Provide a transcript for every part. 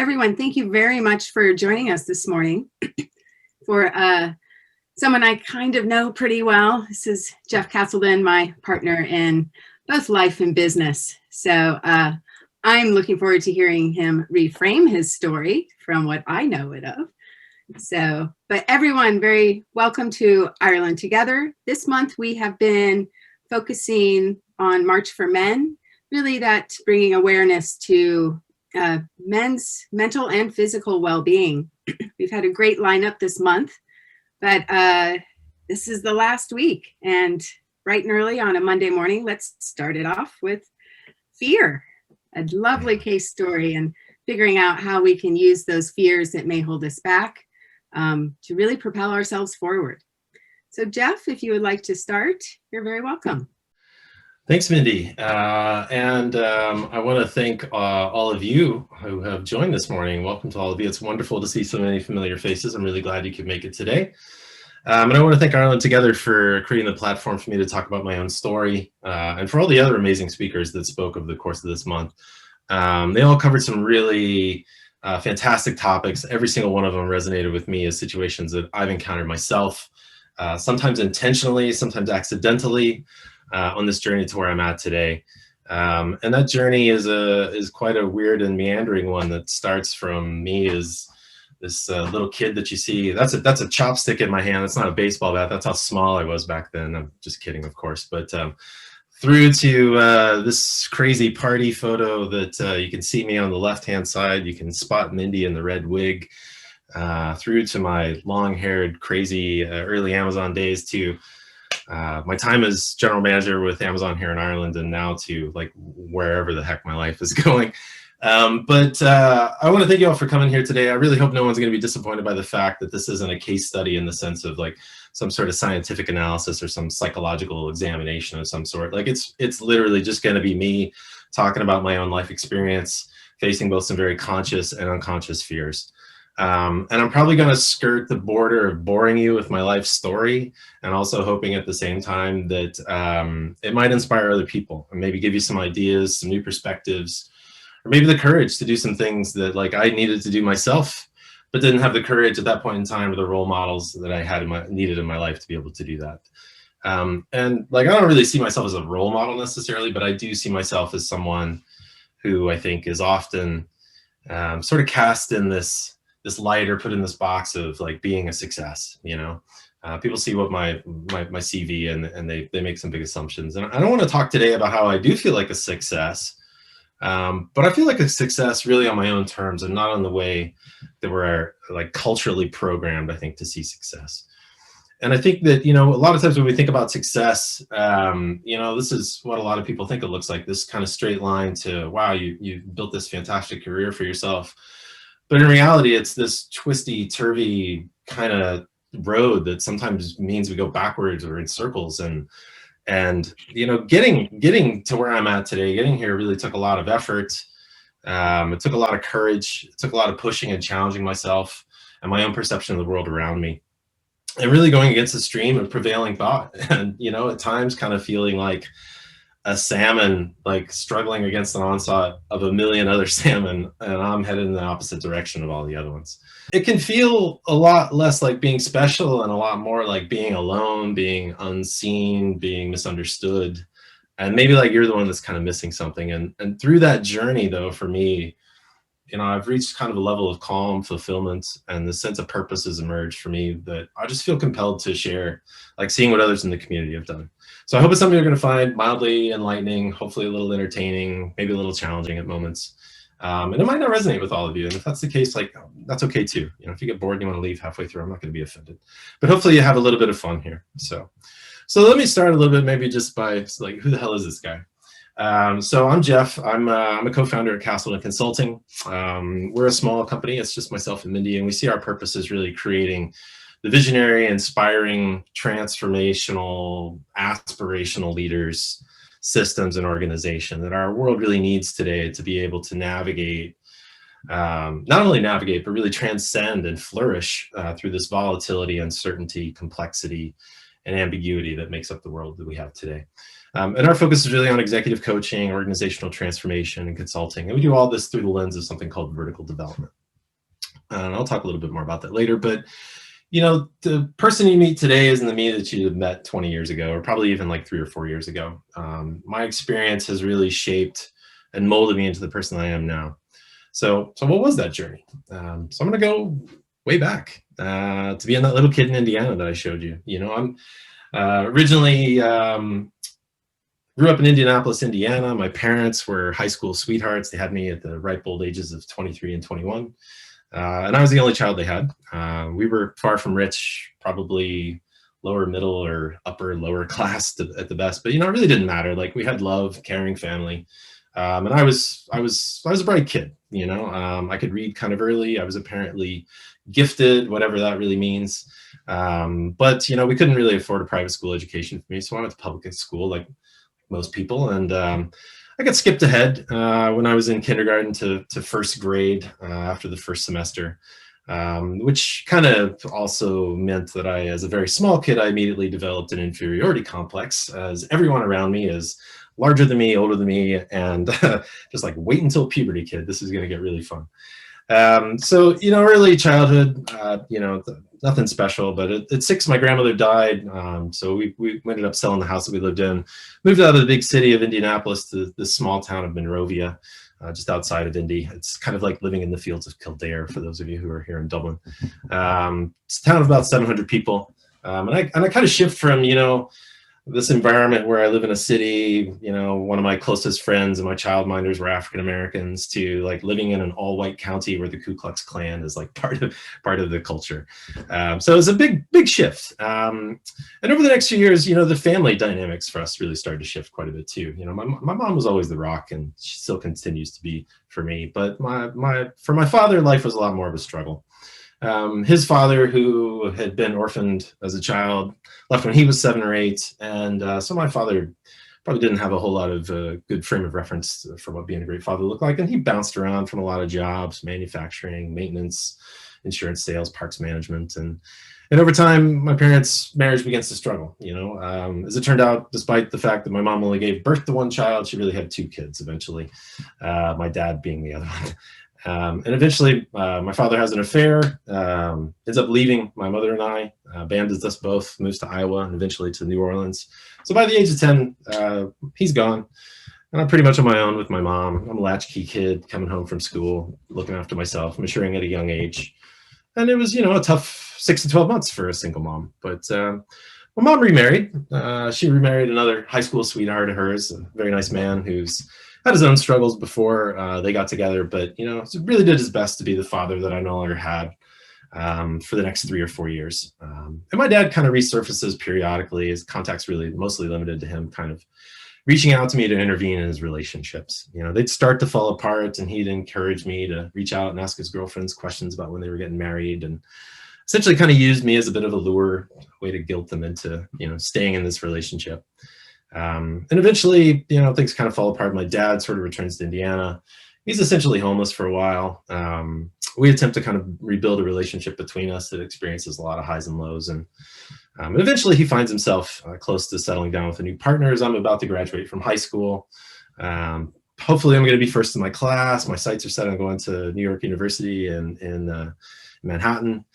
everyone, thank you very much for joining us this morning. For someone I kind of know pretty well, this is Jeff Castleton, my partner in both life and business. So I'm looking forward to hearing him reframe his story from what I know it of. So, but everyone, very welcome to Ireland Together. This month we have been focusing on March for Men, really that bringing awareness to men's mental and physical well-being. We've had a great lineup this month, but this is the last week, and bright and early on a Monday morning, let's start it off with fear, a lovely case story, and figuring out how we can use those fears that may hold us back to really propel ourselves forward. So Jeff, if you would like to start, you're very welcome. Thanks, Mindy. I want to thank all of you who have joined this morning. Welcome to all of you. It's wonderful to see so many familiar faces. I'm really glad you could make it today. And I want to thank Ireland Together for creating the platform for me to talk about my own story, and for all the other amazing speakers that spoke over the course of this month. They all covered some really fantastic topics. Every single one of them resonated with me as situations that I've encountered myself, sometimes intentionally, sometimes accidentally, on this journey to where I'm at today. And that journey is quite a weird and meandering one that starts from me as this little kid that you see. That's a chopstick in my hand. It's not a baseball bat. That's how small I was back then. I'm just kidding, of course. But through to this crazy party photo that you can see me on the left-hand side. You can spot Mindy in the red wig. Through to my long-haired, crazy early Amazon days to my time as general manager with Amazon here in Ireland, and now to like wherever the heck my life is going. But I want to thank you all for coming here today. I really hope no one's going to be disappointed by the fact that this isn't a case study in the sense of like some sort of scientific analysis or some psychological examination of some sort. Like it's literally just going to be me talking about my own life experience, facing both some very conscious and unconscious fears. And I'm probably going to skirt the border of boring you with my life story, and also hoping at the same time that it might inspire other people and maybe give you some ideas, some new perspectives, or maybe the courage to do some things that like I needed to do myself, but didn't have the courage at that point in time, or the role models that I had needed in my life to be able to do that. And like, I don't really see myself as a role model necessarily, but I do see myself as someone who I think is often sort of cast in this light, or put in this box of like being a success. You know, people see what my CV and they make some big assumptions. And I don't want to talk today about how I do feel like a success, but I feel like a success really on my own terms, and not on the way that we're like culturally programmed, I think, to see success. And I think that, you know, a lot of times when we think about success, you know, this is what a lot of people think it looks like, this kind of straight line to, wow, you built this fantastic career for yourself. But in reality, it's this twisty, turvy kind of road that sometimes means we go backwards or in circles. And you know, getting to where I'm at today, getting here really took a lot of effort. It took a lot of courage. It took a lot of pushing and challenging myself and my own perception of the world around me, and really going against the stream of prevailing thought. And you know, at times kind of feeling like a salmon, like struggling against an onslaught of a million other salmon, and I'm headed in the opposite direction of all the other ones. It can feel a lot less like being special and a lot more like being alone, being unseen, being misunderstood, and maybe like you're the one that's kind of missing something. And through that journey, though, for me, you know, I've reached kind of a level of calm, fulfillment, and the sense of purpose has emerged for me that I just feel compelled to share, like seeing what others in the community have done. So I hope it's something you're going to find mildly enlightening, hopefully a little entertaining, maybe a little challenging at moments. And it might not resonate with all of you. And if that's the case, like, that's okay too. You know, if you get bored and you want to leave halfway through, I'm not going to be offended. But hopefully you have a little bit of fun here. So let me start a little bit, maybe just by like, who the hell is this guy? So I'm Jeff. I'm a co-founder at Castleton Consulting. We're a small company. It's just myself and Mindy, and we see our purpose as really creating the visionary, inspiring, transformational, aspirational leaders, systems, and organization that our world really needs today to be able to navigate, not only navigate, but really transcend and flourish through this volatility, uncertainty, complexity, and ambiguity that makes up the world that we have today. And our focus is really on executive coaching, organizational transformation, and consulting. And we do all this through the lens of something called vertical development. And I'll talk a little bit more about that later. But, the person you meet today isn't the me that you met 20 years ago, or probably even like 3 or 4 years ago. My experience has really shaped and molded me into the person I am now. So what was that journey? So I'm going to go way back to being that little kid in Indiana that I showed you. I'm originally grew up in Indianapolis, Indiana. My parents were high school sweethearts. They had me at the ripe old ages of 23 and 21. And I was the only child they had. We were far from rich, probably lower middle or upper lower class at the best, but it really didn't matter. Like, we had love, caring family. And I was a bright kid. I could read kind of early. I was apparently gifted, whatever that really means. But we couldn't really afford a private school education for me, so I went to public school like most people. And I got skipped ahead when I was in kindergarten to first grade after the first semester, which kind of also meant that as a very small kid, I immediately developed an inferiority complex, as everyone around me is larger than me, older than me, and just like, wait until puberty, kid. This is going to get really fun. So early childhood, nothing special. But at 6, my grandmother died. So we ended up selling the house that we lived in, moved out of the big city of Indianapolis to the small town of Monrovia, just outside of Indy. It's kind of like living in the fields of Kildare for those of you who are here in Dublin. It's a town of about 700 people. And I kind of shift from, this environment where I live in a city, one of my closest friends and my childminders were African Americans, to like living in an all-white county where the Ku Klux Klan is like part of the culture. So it was a big shift. And over the next few years, the family dynamics for us really started to shift quite a bit too. My mom was always the rock, and she still continues to be for me. But for my father, life was a lot more of a struggle. His father, who had been orphaned as a child, left when he was 7 or 8. And so my father probably didn't have a whole lot of good frame of reference for what being a great father looked like. And he bounced around from a lot of jobs: manufacturing, maintenance, insurance sales, parks management. And over time, my parents' marriage begins to struggle. As it turned out, despite the fact that my mom only gave birth to 1 child, she really had 2 kids eventually, my dad being the other one. And eventually, my father has an affair, ends up leaving my mother and I, abandons us both, moves to Iowa, and eventually to New Orleans. So by the age of 10, he's gone, and I'm pretty much on my own with my mom. I'm a latchkey kid coming home from school, looking after myself, maturing at a young age. And it was, a tough 6 to 12 months for a single mom. But my mom remarried. She remarried another high school sweetheart of hers, a very nice man who's had his own struggles before they got together, but really did his best to be the father that I no longer had for the next 3 or 4 years. And my dad kind of resurfaces periodically. His contact's really mostly limited to him kind of reaching out to me to intervene in his relationships. They'd start to fall apart, and he'd encourage me to reach out and ask his girlfriends questions about when they were getting married, and essentially kind of used me as a bit of a lure, way to guilt them into staying in this relationship. And eventually, things kind of fall apart. My dad sort of returns to Indiana. He's essentially homeless for a while. We attempt to kind of rebuild a relationship between us that experiences a lot of highs and lows. And eventually he finds himself close to settling down with a new partner as I'm about to graduate from high school. Hopefully I'm going to be first in my class. My sights are set on going to New York University in Manhattan.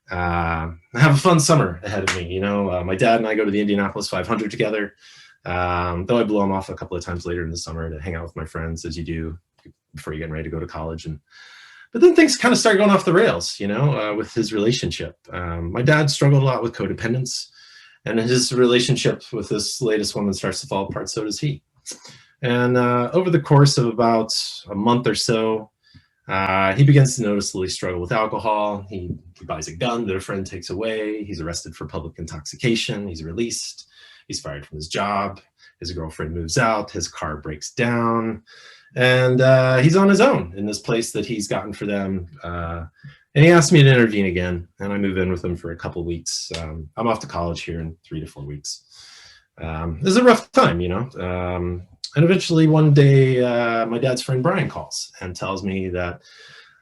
I have a fun summer ahead of me. My dad and I go to the Indianapolis 500 together. Though I blow him off a couple of times later in the summer to hang out with my friends, as you do before you're getting ready to go to college. But then things kind of start going off the rails, with his relationship. My dad struggled a lot with codependence, and his relationship with this latest woman starts to fall apart. So does he. And over the course of about a month or so, he begins to noticeably struggle with alcohol. He buys a gun that a friend takes away. He's arrested for public intoxication. He's released. He's fired from his job. His girlfriend moves out. His car breaks down. And he's on his own in this place that he's gotten for them. And he asked me to intervene again. And I move in with him for a couple of weeks. I'm off to college here in 3 to 4 weeks. This is a rough time, And eventually one day, my dad's friend Brian calls and tells me that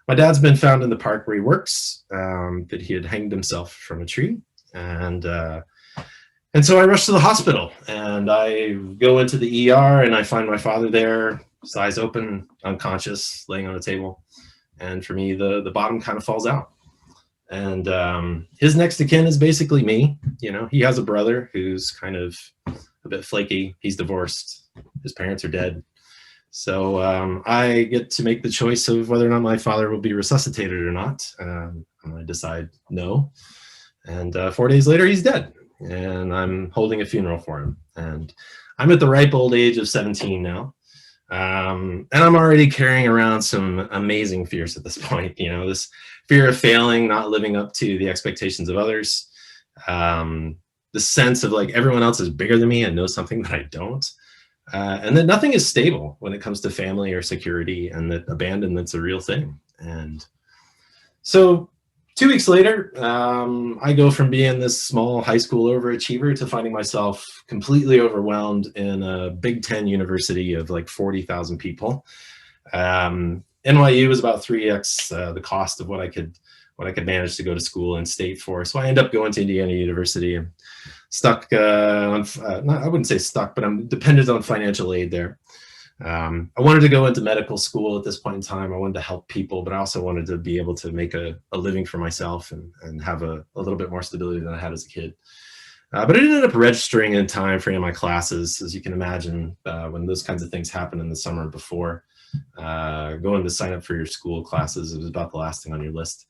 my dad's been found in the park where he works, that he had hanged himself from a tree. And And so I rush to the hospital and I go into the ER and I find my father there, his eyes open, unconscious, laying on a table. And for me, the bottom kind of falls out. And his next of kin is basically me. You know, he has a brother who's kind of a bit flaky. He's divorced. His parents are dead. So I get to make the choice of whether or not my father will be resuscitated or not. And I decide no. And 4 days later, he's dead. And I'm holding a funeral for him. And I'm at the ripe old age of 17 now. And I'm already carrying around some amazing fears at this point. You know, this fear of failing, not living up to the expectations of others. The sense of like everyone else is bigger than me and knows something that I don't. And that nothing is stable when it comes to family or security, and that abandonment's a real thing. And so 2 weeks later, I go from being this small high school overachiever to finding myself completely overwhelmed in a Big Ten university of like 40,000 people. NYU was about 3x the cost of what I could manage to go to school in state for. So I end up going to Indiana University and stuck I wouldn't say stuck, but I'm dependent on financial aid there. I wanted to go into medical school at this point in time. I wanted to help people, but I also wanted to be able to make a living for myself and have a little bit more stability than I had as a kid. But I ended up registering in time for any of my classes. As you can imagine, when those kinds of things happen in the summer before going to sign up for your school classes, it was about the last thing on your list.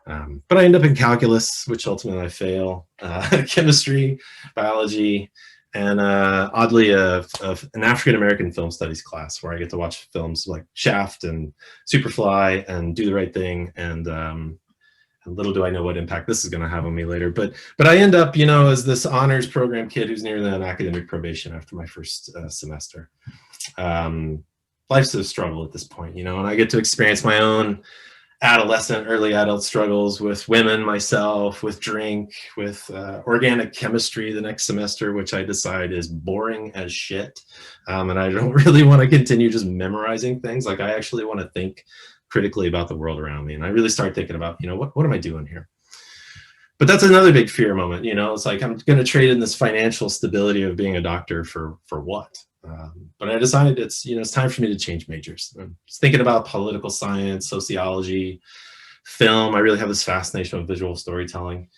But I end up in calculus, which ultimately I fail, chemistry, biology, and oddly, an African-American film studies class where I get to watch films like Shaft and Superfly and Do the Right Thing. And little do I know what impact this is going to have on me later. But I end up, you know, as this honors program kid who's near an academic probation after my first semester. Life's a struggle at this point, you know, and I get to experience my own adolescent, early adult struggles with women, myself, with drink, with organic chemistry the next semester, which I decide is boring as shit. And I don't really want to continue just memorizing things. Like, I actually want to think critically about the world around me. And I really start thinking about, you know, what am I doing here? But that's another big fear moment, you know. It's like, I'm going to trade in this financial stability of being a doctor for what? But I decided it's time for me to change majors. I was thinking about political science, sociology, film. I really have this fascination with visual storytelling,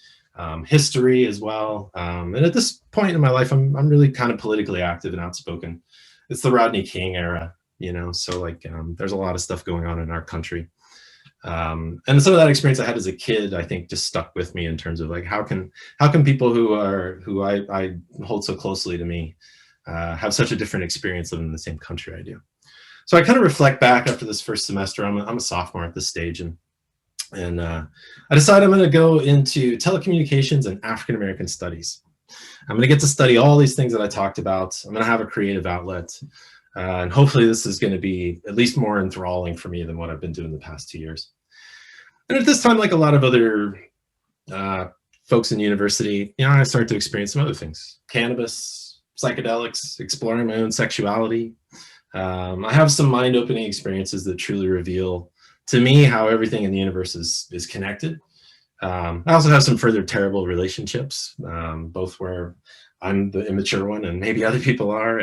history as well. And at this point in my life, I'm really kind of politically active and outspoken. It's the Rodney King era, you know, so like there's a lot of stuff going on in our country. And some of that experience I had as a kid, I think, just stuck with me in terms of like, how can people who I hold so closely to me have such a different experience living in the same country I do. So I kind of reflect back after this first semester. I'm a sophomore at this stage, and I decided I'm going to go into telecommunications and African American studies. I'm going to get to study all these things that I talked about. I'm going to have a creative outlet, and hopefully this is going to be at least more enthralling for me than what I've been doing the past 2 years. And at this time, like a lot of other folks in university, you know, I started to experience some other things: cannabis, psychedelics, exploring my own sexuality. I have some mind-opening experiences that truly reveal to me how everything in the universe is connected. I also have some further terrible relationships, both where I'm the immature one and maybe other people are.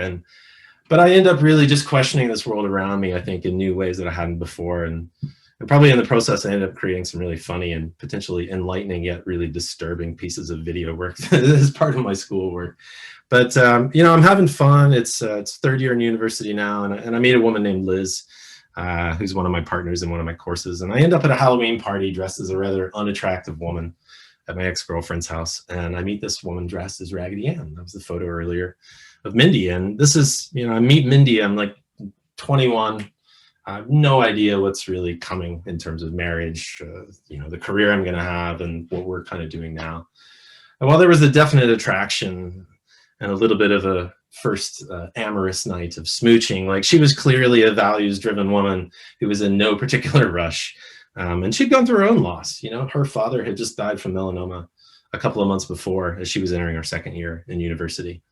But I end up really just questioning this world around me, I think, in new ways that I hadn't before. And probably in the process, I ended up creating some really funny and potentially enlightening yet really disturbing pieces of video work as part of my schoolwork. But, you know, I'm having fun. It's third year in university now, and I meet a woman named Liz, who's one of my partners in one of my courses. And I end up at a Halloween party dressed as a rather unattractive woman at my ex-girlfriend's house. And I meet this woman dressed as Raggedy Ann. That was the photo earlier of Mindy. And this is, you know, I meet Mindy, I'm like 21. I have no idea what's really coming in terms of marriage, you know, the career I'm going to have and what we're kind of doing now. And while there was a definite attraction and a little bit of a first amorous night of smooching, like, she was clearly a values-driven woman who was in no particular rush. And she'd gone through her own loss. You know, her father had just died from melanoma a couple of months before, as she was entering her second year in university.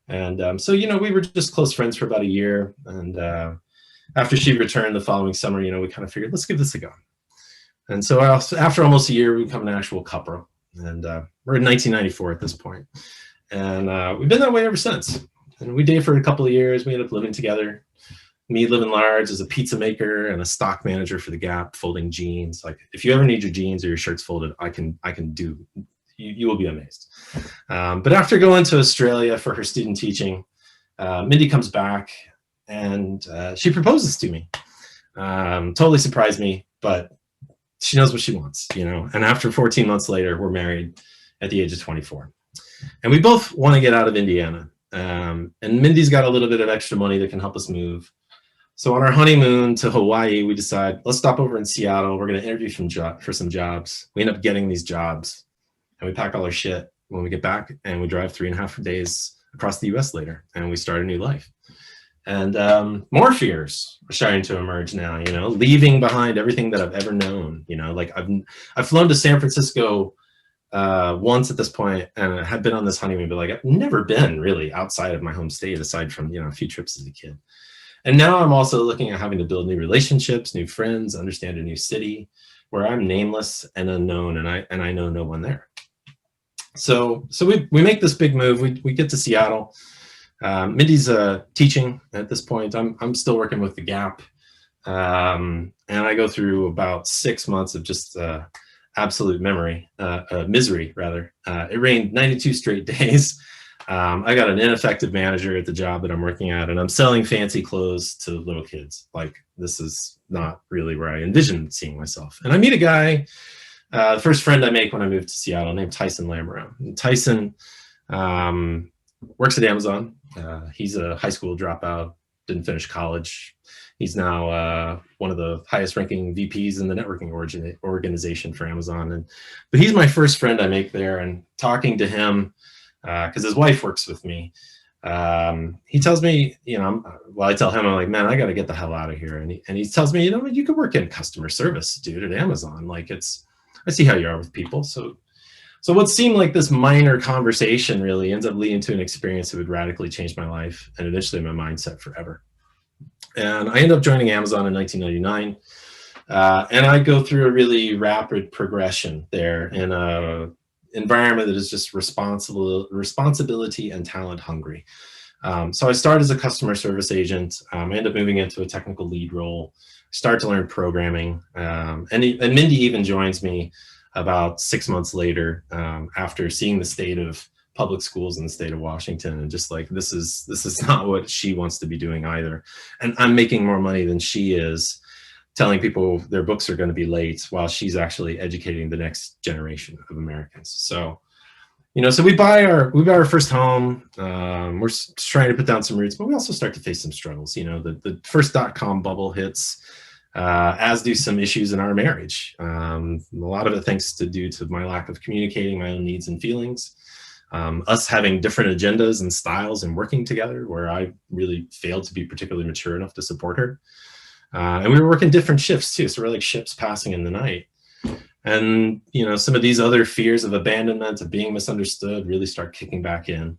And so, you know, we were just close friends for about a year. And after she returned the following summer, you know, we kind of figured, let's give this a go. And so after almost a year, we become an actual couple. And we're in 1994 at this point. And we've been that way ever since. And we dated for a couple of years. We ended up living together. Me living large as a pizza maker and a stock manager for the Gap, folding jeans. Like, if you ever need your jeans or your shirts folded, I can do. You will be amazed. But after going to Australia for her student teaching, Mindy comes back and she proposes to me. Totally surprised me, but she knows what she wants, you know. And after 14 months later, we're married at the age of 24. And we both want to get out of Indiana. And Mindy's got a little bit of extra money that can help us move. So on our honeymoon to Hawaii, we decide, let's stop over in Seattle. We're going to interview for some jobs. We end up getting these jobs, and we pack all our shit when we get back, and we drive 3.5 days across the US later, and we start a new life. And more fears are starting to emerge now, you know, leaving behind everything that I've ever known. You know, like I've flown to San Francisco once at this point, and I had been on this honeymoon, but like I've never been really outside of my home state, aside from, you know, a few trips as a kid. And now I'm also looking at having to build new relationships, new friends, understand a new city where I'm nameless and unknown, and I know no one there. So we make this big move. We get to Seattle. Mindy's teaching at this point. I'm still working with the Gap, and I go through about 6 months of just absolute misery rather. It rained 92 straight days. I got an ineffective manager at the job that I'm working at, and I'm selling fancy clothes to little kids. Like, this is not really where I envisioned seeing myself. And I meet a guy, the first friend I make when I moved to Seattle, named Tyson Lamoureux. And Tyson works at Amazon. He's a high school dropout, didn't finish college. He's now one of the highest ranking VPs in the networking organization for Amazon. But he's my first friend I make there, and talking to him, because his wife works with me, he tells me, you know, I tell him, I'm like, man, I got to get the hell out of here. And he tells me, you know, you could work in customer service, dude, at Amazon. Like, I see how you are with people. So what seemed like this minor conversation really ends up leading to an experience that would radically change my life and eventually my mindset forever. And I end up joining Amazon in 1999. And I go through a really rapid progression there in a environment that is just responsibility and talent hungry. So I start as a customer service agent. I end up moving into a technical lead role, start to learn programming. And Mindy even joins me about 6 months later, after seeing the state of public schools in the state of Washington, and just like, this is not what she wants to be doing either. And I'm making more money than she is, telling people their books are going to be late while she's actually educating the next generation of Americans. So, you know, so we buy our first home. We're trying to put down some roots, but we also start to face some struggles. You know, the first .com bubble hits, as do some issues in our marriage. A lot of it thanks to my lack of communicating my own needs and feelings. Us having different agendas and styles and working together, where I really failed to be particularly mature enough to support her. And we were working different shifts too. So we're like ships passing in the night. And, you know, some of these other fears of abandonment, of being misunderstood, really start kicking back in.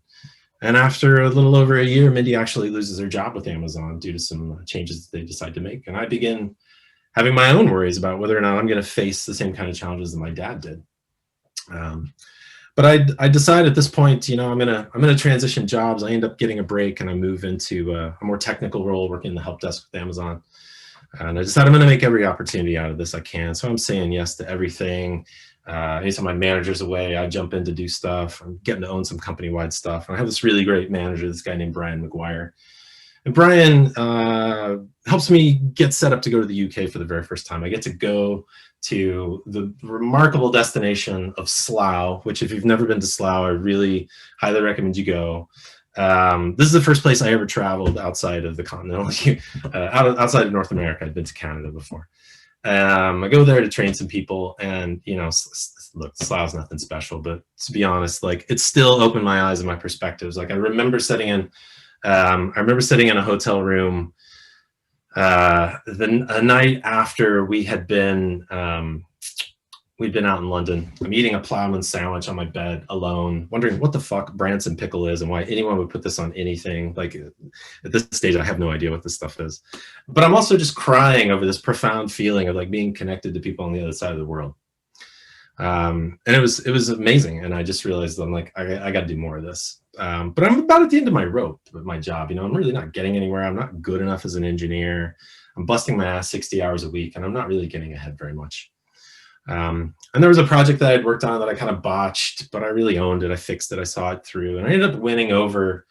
And after a little over a year, Mindy actually loses her job with Amazon due to some changes that they decide to make. And I begin having my own worries about whether or not I'm going to face the same kind of challenges that my dad did. But I decide at this point, you know, I'm gonna transition jobs. I end up getting a break, and I move into a more technical role, working the help desk with Amazon. And I decided I'm going to make every opportunity out of this I can. So I'm saying yes to everything. Anytime my manager's away, I jump in to do stuff. I'm getting to own some company-wide stuff. And I have this really great manager, this guy named Brian McGuire. And Brian helps me get set up to go to the UK for the very first time. I get to go to the remarkable destination of Slough, which, if you've never been to Slough, I really highly recommend you go. This is the first place I ever traveled outside of the continental, outside of North America. I'd been to Canada before. I go there to train some people, and, you know, look, Slough's nothing special, but to be honest, like, it still opened my eyes and my perspectives. Like, I remember sitting in a hotel room a night after we'd been out in London. I'm eating a ploughman's sandwich on my bed alone, wondering what the fuck Branson pickle is and why anyone would put this on anything. Like, at this stage, I have no idea what this stuff is. But I'm also just crying over this profound feeling of like being connected to people on the other side of the world. And it was amazing. And I just realized I'm like, I got to do more of this. But I'm about at the end of my rope with my job. I'm really not getting anywhere. I'm not good enough as an engineer. I'm busting my ass 60 hours a week, and I'm not really getting ahead very much. And there was a project that I'd worked on that I kind of botched, but I really owned it. I fixed it. I saw it through, and I ended up winning over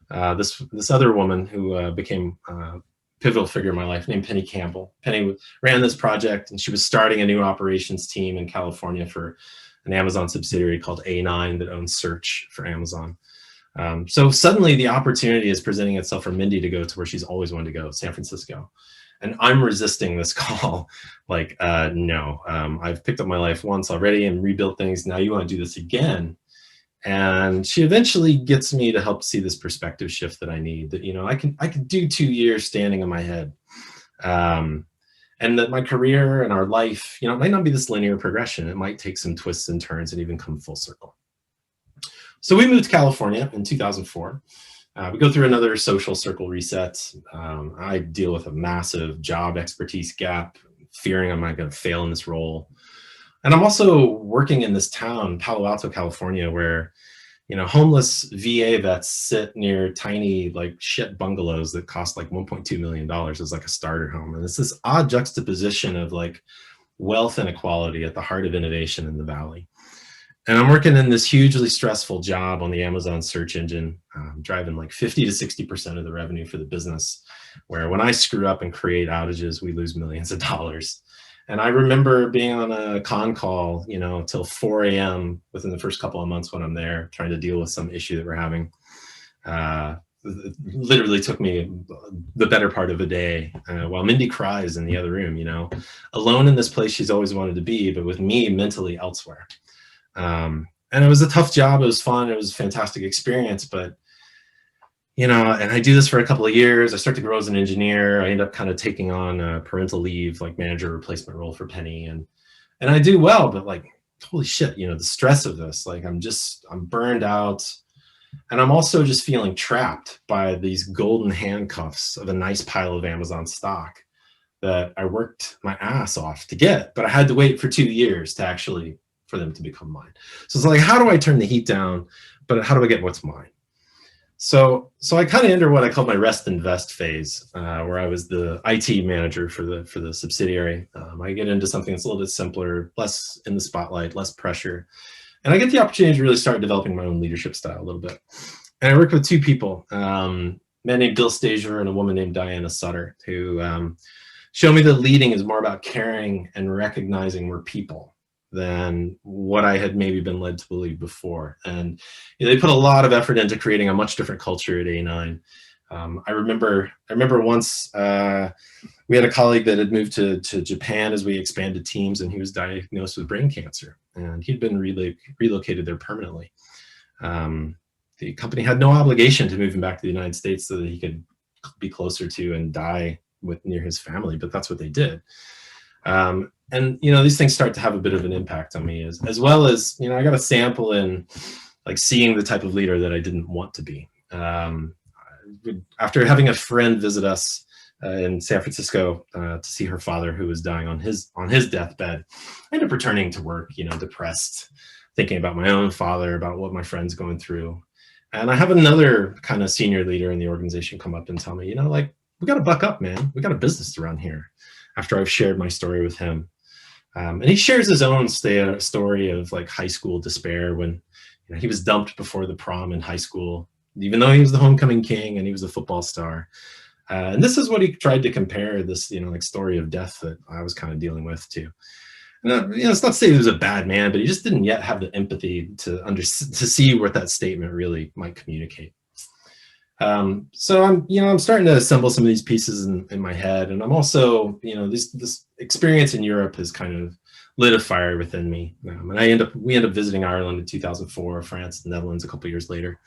this other woman who became a pivotal figure in my life, named Penny Campbell. Penny ran this project, and she was starting a new operations team in California for an Amazon subsidiary called A9 that owns search for Amazon. So suddenly the opportunity is presenting itself for Mindy to go to where she's always wanted to go, San Francisco. And I'm resisting this call. Like, no, I've picked up my life once already and rebuilt things. Now you want to do this again. And she eventually gets me to help see this perspective shift that I need, that, I can do 2 years standing on my head. And that my career and our life, it might not be this linear progression. It might take some twists and turns and even come full circle. So we moved to California in 2004. We go through another social circle reset. I deal with a massive job expertise gap, fearing I'm not going to fail in this role. And I'm also working in this town, Palo Alto, California, where, homeless VA vets sit near tiny, like, shit bungalows that cost like $1.2 million as like a starter home. And it's this odd juxtaposition of like wealth inequality at the heart of innovation in the Valley. And I'm working in this hugely stressful job on the Amazon search engine, driving like 50 to 60% of the revenue for the business, where when I screw up and create outages, we lose millions of dollars. And I remember being on a con call, till 4 a.m. within the first couple of months when I'm there, trying to deal with some issue that we're having. It literally took me the better part of a day, while Mindy cries in the other room, alone in this place she's always wanted to be, but with me mentally elsewhere. And it was a tough job. It was fun. It was a fantastic experience, but and I do this for a couple of years. I start to grow as an engineer. I end up kind of taking on a parental leave, like manager replacement role for Penny. And I do well, but like, holy shit, the stress of this, like, I'm burned out. And I'm also just feeling trapped by these golden handcuffs of a nice pile of Amazon stock that I worked my ass off to get, but I had to wait for 2 years for them to become mine. So it's like, how do I turn the heat down, but how do I get what's mine? So I kind of enter what I call my rest and vest phase, where I was the IT manager for the subsidiary. I get into something that's a little bit simpler, less in the spotlight, less pressure. And I get the opportunity to really start developing my own leadership style a little bit. And I work with two people, a man named Bill Stager and a woman named Diana Sutter, who show me that leading is more about caring and recognizing we're people than what I had maybe been led to believe before. And they put a lot of effort into creating a much different culture at A9. I remember once we had a colleague that had moved to Japan as we expanded teams, and he was diagnosed with brain cancer, and he'd been relocated there permanently. The company had no obligation to move him back to the United States so that he could be closer to and die near his family, but that's what they did. And these things start to have a bit of an impact on me, as well as I got a sample in like seeing the type of leader that I didn't want to be. After having a friend visit us in San Francisco to see her father, who was dying on his deathbed, I ended up returning to work, depressed, thinking about my own father, about what my friend's going through. And I have another kind of senior leader in the organization come up and tell me, like, we got to buck up, man. We got a business to run here. After I've shared my story with him. And he shares his own story of like high school despair when he was dumped before the prom in high school, even though he was the homecoming king and he was a football star. And this is what he tried to compare this, like story of death that I was kind of dealing with too. And, it's not to say he was a bad man, but he just didn't yet have the empathy to see what that statement really might communicate. So I'm starting to assemble some of these pieces in my head, and I'm also, this experience in Europe has kind of lit a fire within me. And we end up visiting Ireland in 2004, France, the Netherlands a couple years later.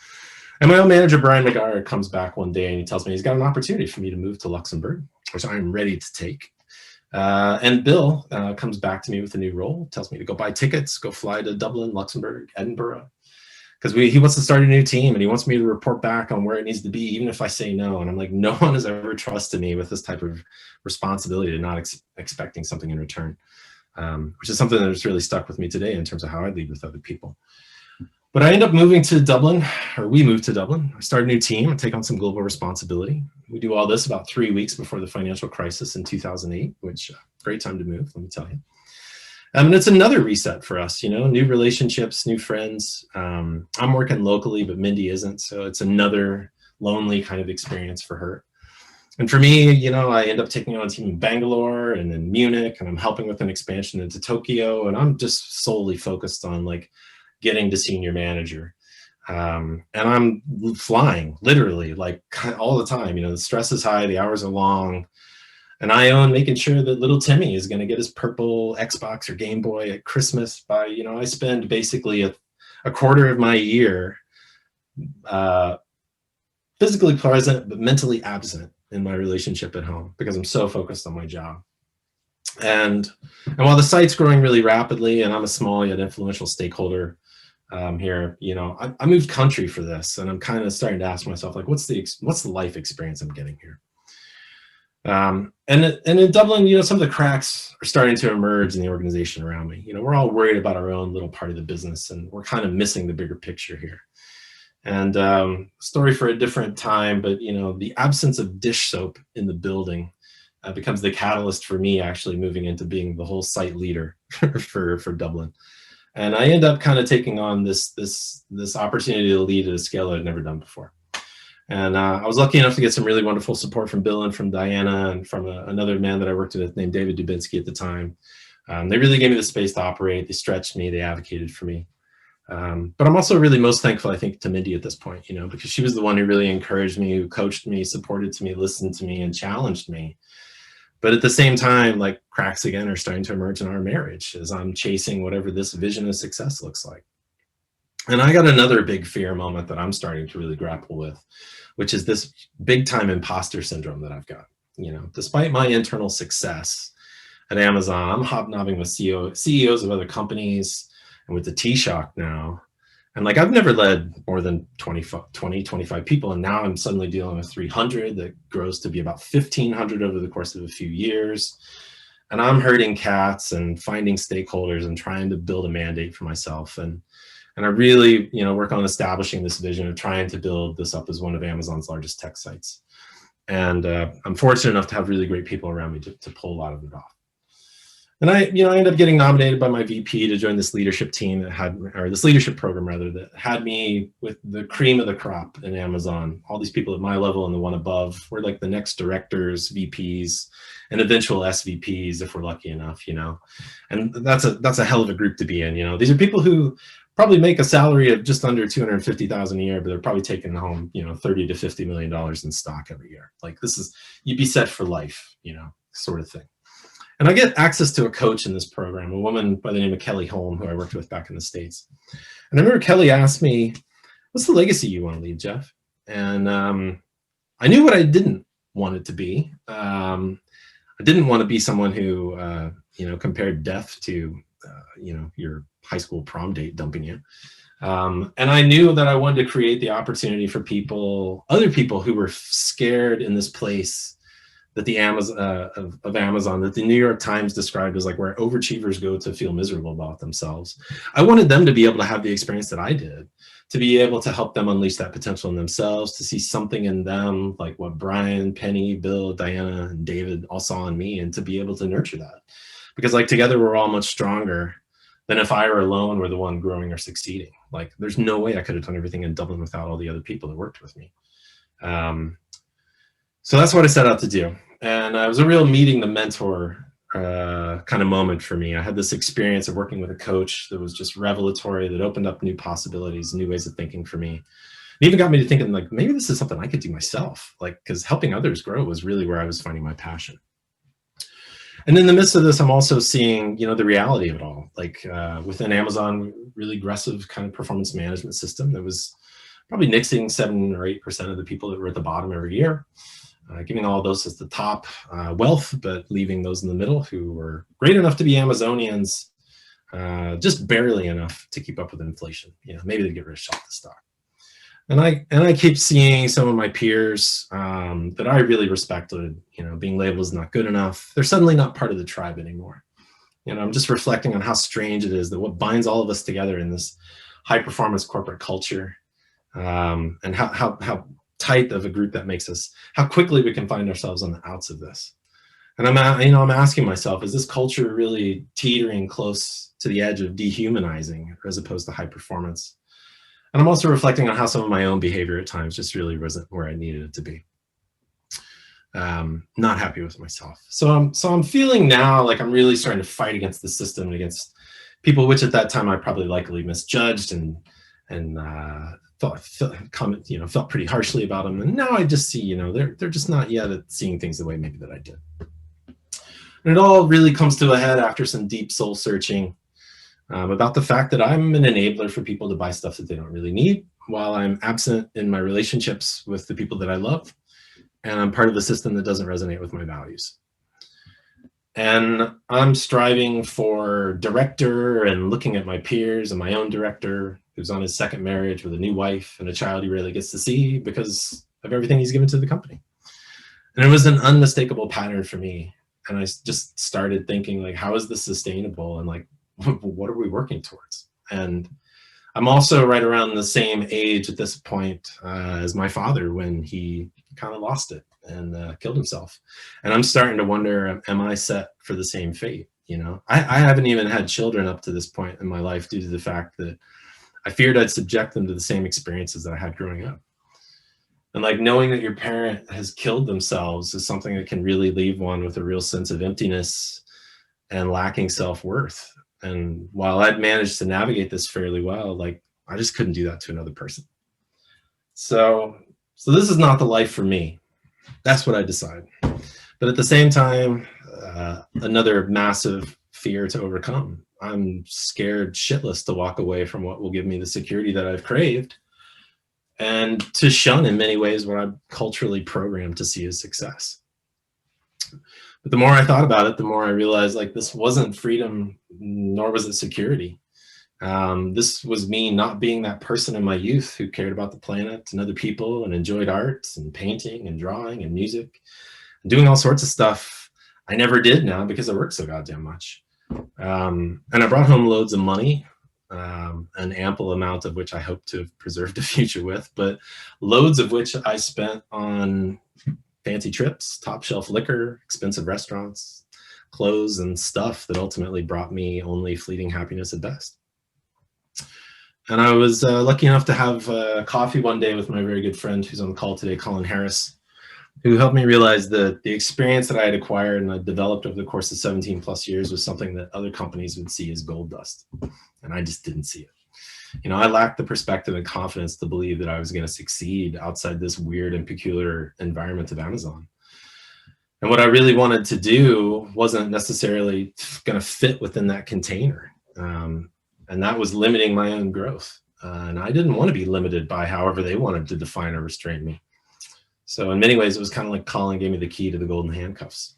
And my own manager, Brian McGuire, comes back one day and he tells me he's got an opportunity for me to move to Luxembourg, which I'm ready to take. And Bill comes back to me with a new role, tells me to go buy tickets, go fly to Dublin, Luxembourg, Edinburgh, because he wants to start a new team and he wants me to report back on where it needs to be, even if I say no. And I'm like, no one has ever trusted me with this type of responsibility to not expecting something in return. which is something that's really stuck with me today in terms of how I lead with other people. But I end up moving to Dublin, or we moved to Dublin. I start a new team and take on some global responsibility. We do all this about 3 weeks before the financial crisis in 2008, which great time to move, let me tell you. And it's another reset for us, new relationships, new friends. I'm working locally, but Mindy isn't. So it's another lonely kind of experience for her. And for me, I end up taking on a team in Bangalore and in Munich, and I'm helping with an expansion into Tokyo. And I'm just solely focused on getting to senior manager. And I'm flying literally all the time. The stress is high, the hours are long. And I own making sure that little Timmy is going to get his purple Xbox or Game Boy at Christmas by, I spend basically a quarter of my year physically present, but mentally absent in my relationship at home because I'm so focused on my job. And while the site's growing really rapidly and I'm a small yet influential stakeholder here, I moved country for this, and I'm kind of starting to ask myself, what's the life experience I'm getting here? And in Dublin, some of the cracks are starting to emerge in the organization around me. We're all worried about our own little part of the business, and we're kind of missing the bigger picture here. And story for a different time, but the absence of dish soap in the building becomes the catalyst for me actually moving into being the whole site leader for Dublin. And I end up kind of taking on this opportunity to lead at a scale I'd never done before. And I was lucky enough to get some really wonderful support from Bill and from Diana and from another man that I worked with named David Dubinsky at the time. They really gave me the space to operate. They stretched me. They advocated for me. But I'm also really most thankful, I think, to Mindy at this point, because she was the one who really encouraged me, who coached me, supported me, listened to me, and challenged me. But at the same time, cracks again are starting to emerge in our marriage as I'm chasing whatever this vision of success looks like. And I got another big fear moment that I'm starting to really grapple with, which is this big time imposter syndrome that I've got. Despite my internal success at Amazon, I'm hobnobbing with CEOs of other companies and with the Taoiseach now. And I've never led more than 25 people. And now I'm suddenly dealing with 300 that grows to be about 1,500 over the course of a few years. And I'm herding cats and finding stakeholders and trying to build a mandate for myself. And I really, work on establishing this vision of trying to build this up as one of Amazon's largest tech sites. And I'm fortunate enough to have really great people around me to pull a lot of it off. And I ended up getting nominated by my VP to join this leadership team this leadership program rather, that had me with the cream of the crop in Amazon. All these people at my level and the one above were the next directors, VPs, and eventual SVPs if we're lucky enough, And that's a hell of a group to be in. These are people who probably make a salary of just under $250,000 a year, but they're probably taking home, $30 to $50 million in stock every year. You'd be set for life, sort of thing. And I get access to a coach in this program, a woman by the name of Kelly Holm, who I worked with back in the States. And I remember Kelly asked me, "What's the legacy you want to leave, Jeff?" And I knew what I didn't want it to be. I didn't want to be someone who, compared death to, your high school prom date dumping you. And I knew that I wanted to create the opportunity for other people who were scared in this place that the Amazon that the New York Times described as where overachievers go to feel miserable about themselves. I wanted them to be able to have the experience that I did, to be able to help them unleash that potential in themselves, to see something in them like what Brian, Penny, Bill, Diana, and David all saw in me, and to be able to nurture that. Because together we're all much stronger than if I were alone, were the one growing or succeeding. There's no way I could have done everything in Dublin without all the other people that worked with me. So that's what I set out to do. And it was a real meeting the mentor kind of moment for me. I had this experience of working with a coach that was just revelatory, that opened up new possibilities, new ways of thinking for me. It even got me to thinking maybe this is something I could do myself, because helping others grow was really where I was finding my passion. And in the midst of this, I'm also seeing, the reality of it all. Within Amazon, really aggressive kind of performance management system that was probably nixing 7 or 8% of the people that were at the bottom every year, giving all those as the top wealth, but leaving those in the middle who were great enough to be Amazonians, just barely enough to keep up with inflation. Maybe they get rich off the stock. And I keep seeing some of my peers that I really respected, being labeled as not good enough. They're suddenly not part of the tribe anymore. I'm just reflecting on how strange it is that what binds all of us together in this high performance corporate culture, and how tight of a group that makes us, how quickly we can find ourselves on the outs of this. And I'm asking myself, is this culture really teetering close to the edge of dehumanizing as opposed to high performance? And I'm also reflecting on how some of my own behavior at times just really wasn't where I needed it to be. Not happy with myself. So I'm feeling now like I'm really starting to fight against the system and against people, which at that time I probably likely misjudged and felt pretty harshly about them. And now I just see, they're just not yet at seeing things the way maybe that I did. And it all really comes to a head after some deep soul searching about the fact that I'm an enabler for people to buy stuff that they don't really need, while I'm absent in my relationships with the people that I love, and I'm part of the system that doesn't resonate with my values. And I'm striving for director and looking at my peers and my own director who's on his second marriage with a new wife and a child he rarely gets to see because of everything he's given to the company. And it was an unmistakable pattern for me. And I just started thinking, like, how is this sustainable? And like, what are we working towards? And I'm also right around the same age at this point as my father when he kind of lost it and killed himself. And I'm starting to wonder, am I set for the same fate? I haven't even had children up to this point in my life due to the fact that I feared I'd subject them to the same experiences that I had growing up. And like knowing that your parent has killed themselves is something that can really leave one with a real sense of emptiness and lacking self-worth. And while I'd managed to navigate this fairly well, like I just couldn't do that to another person. So this is not the life for me. That's what I decided. But at the same time, another massive fear to overcome. I'm scared shitless to walk away from what will give me the security that I've craved, and to shun in many ways what I'm culturally programmed to see as success. But the more I thought about it, the more I realized like this wasn't freedom, nor was it security. This was me not being that person in my youth who cared about the planet and other people and enjoyed art and painting and drawing and music and doing all sorts of stuff I never did now because I work so goddamn much. And I brought home loads of money, an ample amount of which I hope to have preserved a future with, but loads of which I spent on fancy trips, top shelf liquor, expensive restaurants, clothes, and stuff that ultimately brought me only fleeting happiness at best. And I was lucky enough to have coffee one day with my very good friend who's on the call today, Colin Harris, who helped me realize that the experience that I had acquired and I developed over the course of 17 plus years was something that other companies would see as gold dust. And I just didn't see it. I lacked the perspective and confidence to believe that I was going to succeed outside this weird and peculiar environment of Amazon. And what I really wanted to do wasn't necessarily going to fit within that container. And that was limiting my own growth. And I didn't want to be limited by however they wanted to define or restrain me. So in many ways, it was kind of like Colin gave me the key to the golden handcuffs.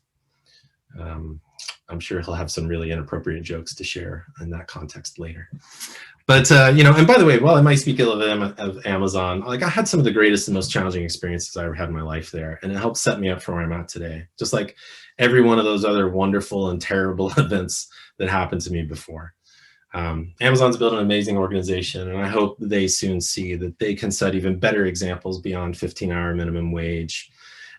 I'm sure he'll have some really inappropriate jokes to share in that context later. But, and by the way, while I might speak of Amazon, like I had some of the greatest and most challenging experiences I ever had in my life there. And it helped set me up for where I'm at today. Just like every one of those other wonderful and terrible events that happened to me before. Amazon's built an amazing organization, and I hope they soon see that they can set even better examples beyond 15-hour minimum wage,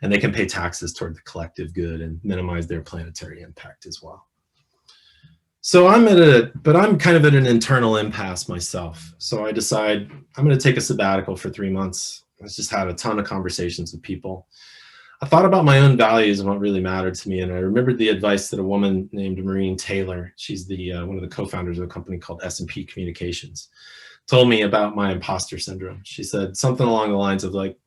and they can pay taxes toward the collective good and minimize their planetary impact as well. So I'm kind of at an internal impasse myself. So I decide I'm going to take a sabbatical for 3 months. I just had a ton of conversations with people. I thought about my own values and what really mattered to me, and I remembered the advice that a woman named Maureen Taylor, she's the one of the co-founders of a company called S&P Communications, told me about my imposter syndrome. She said something along the lines of like,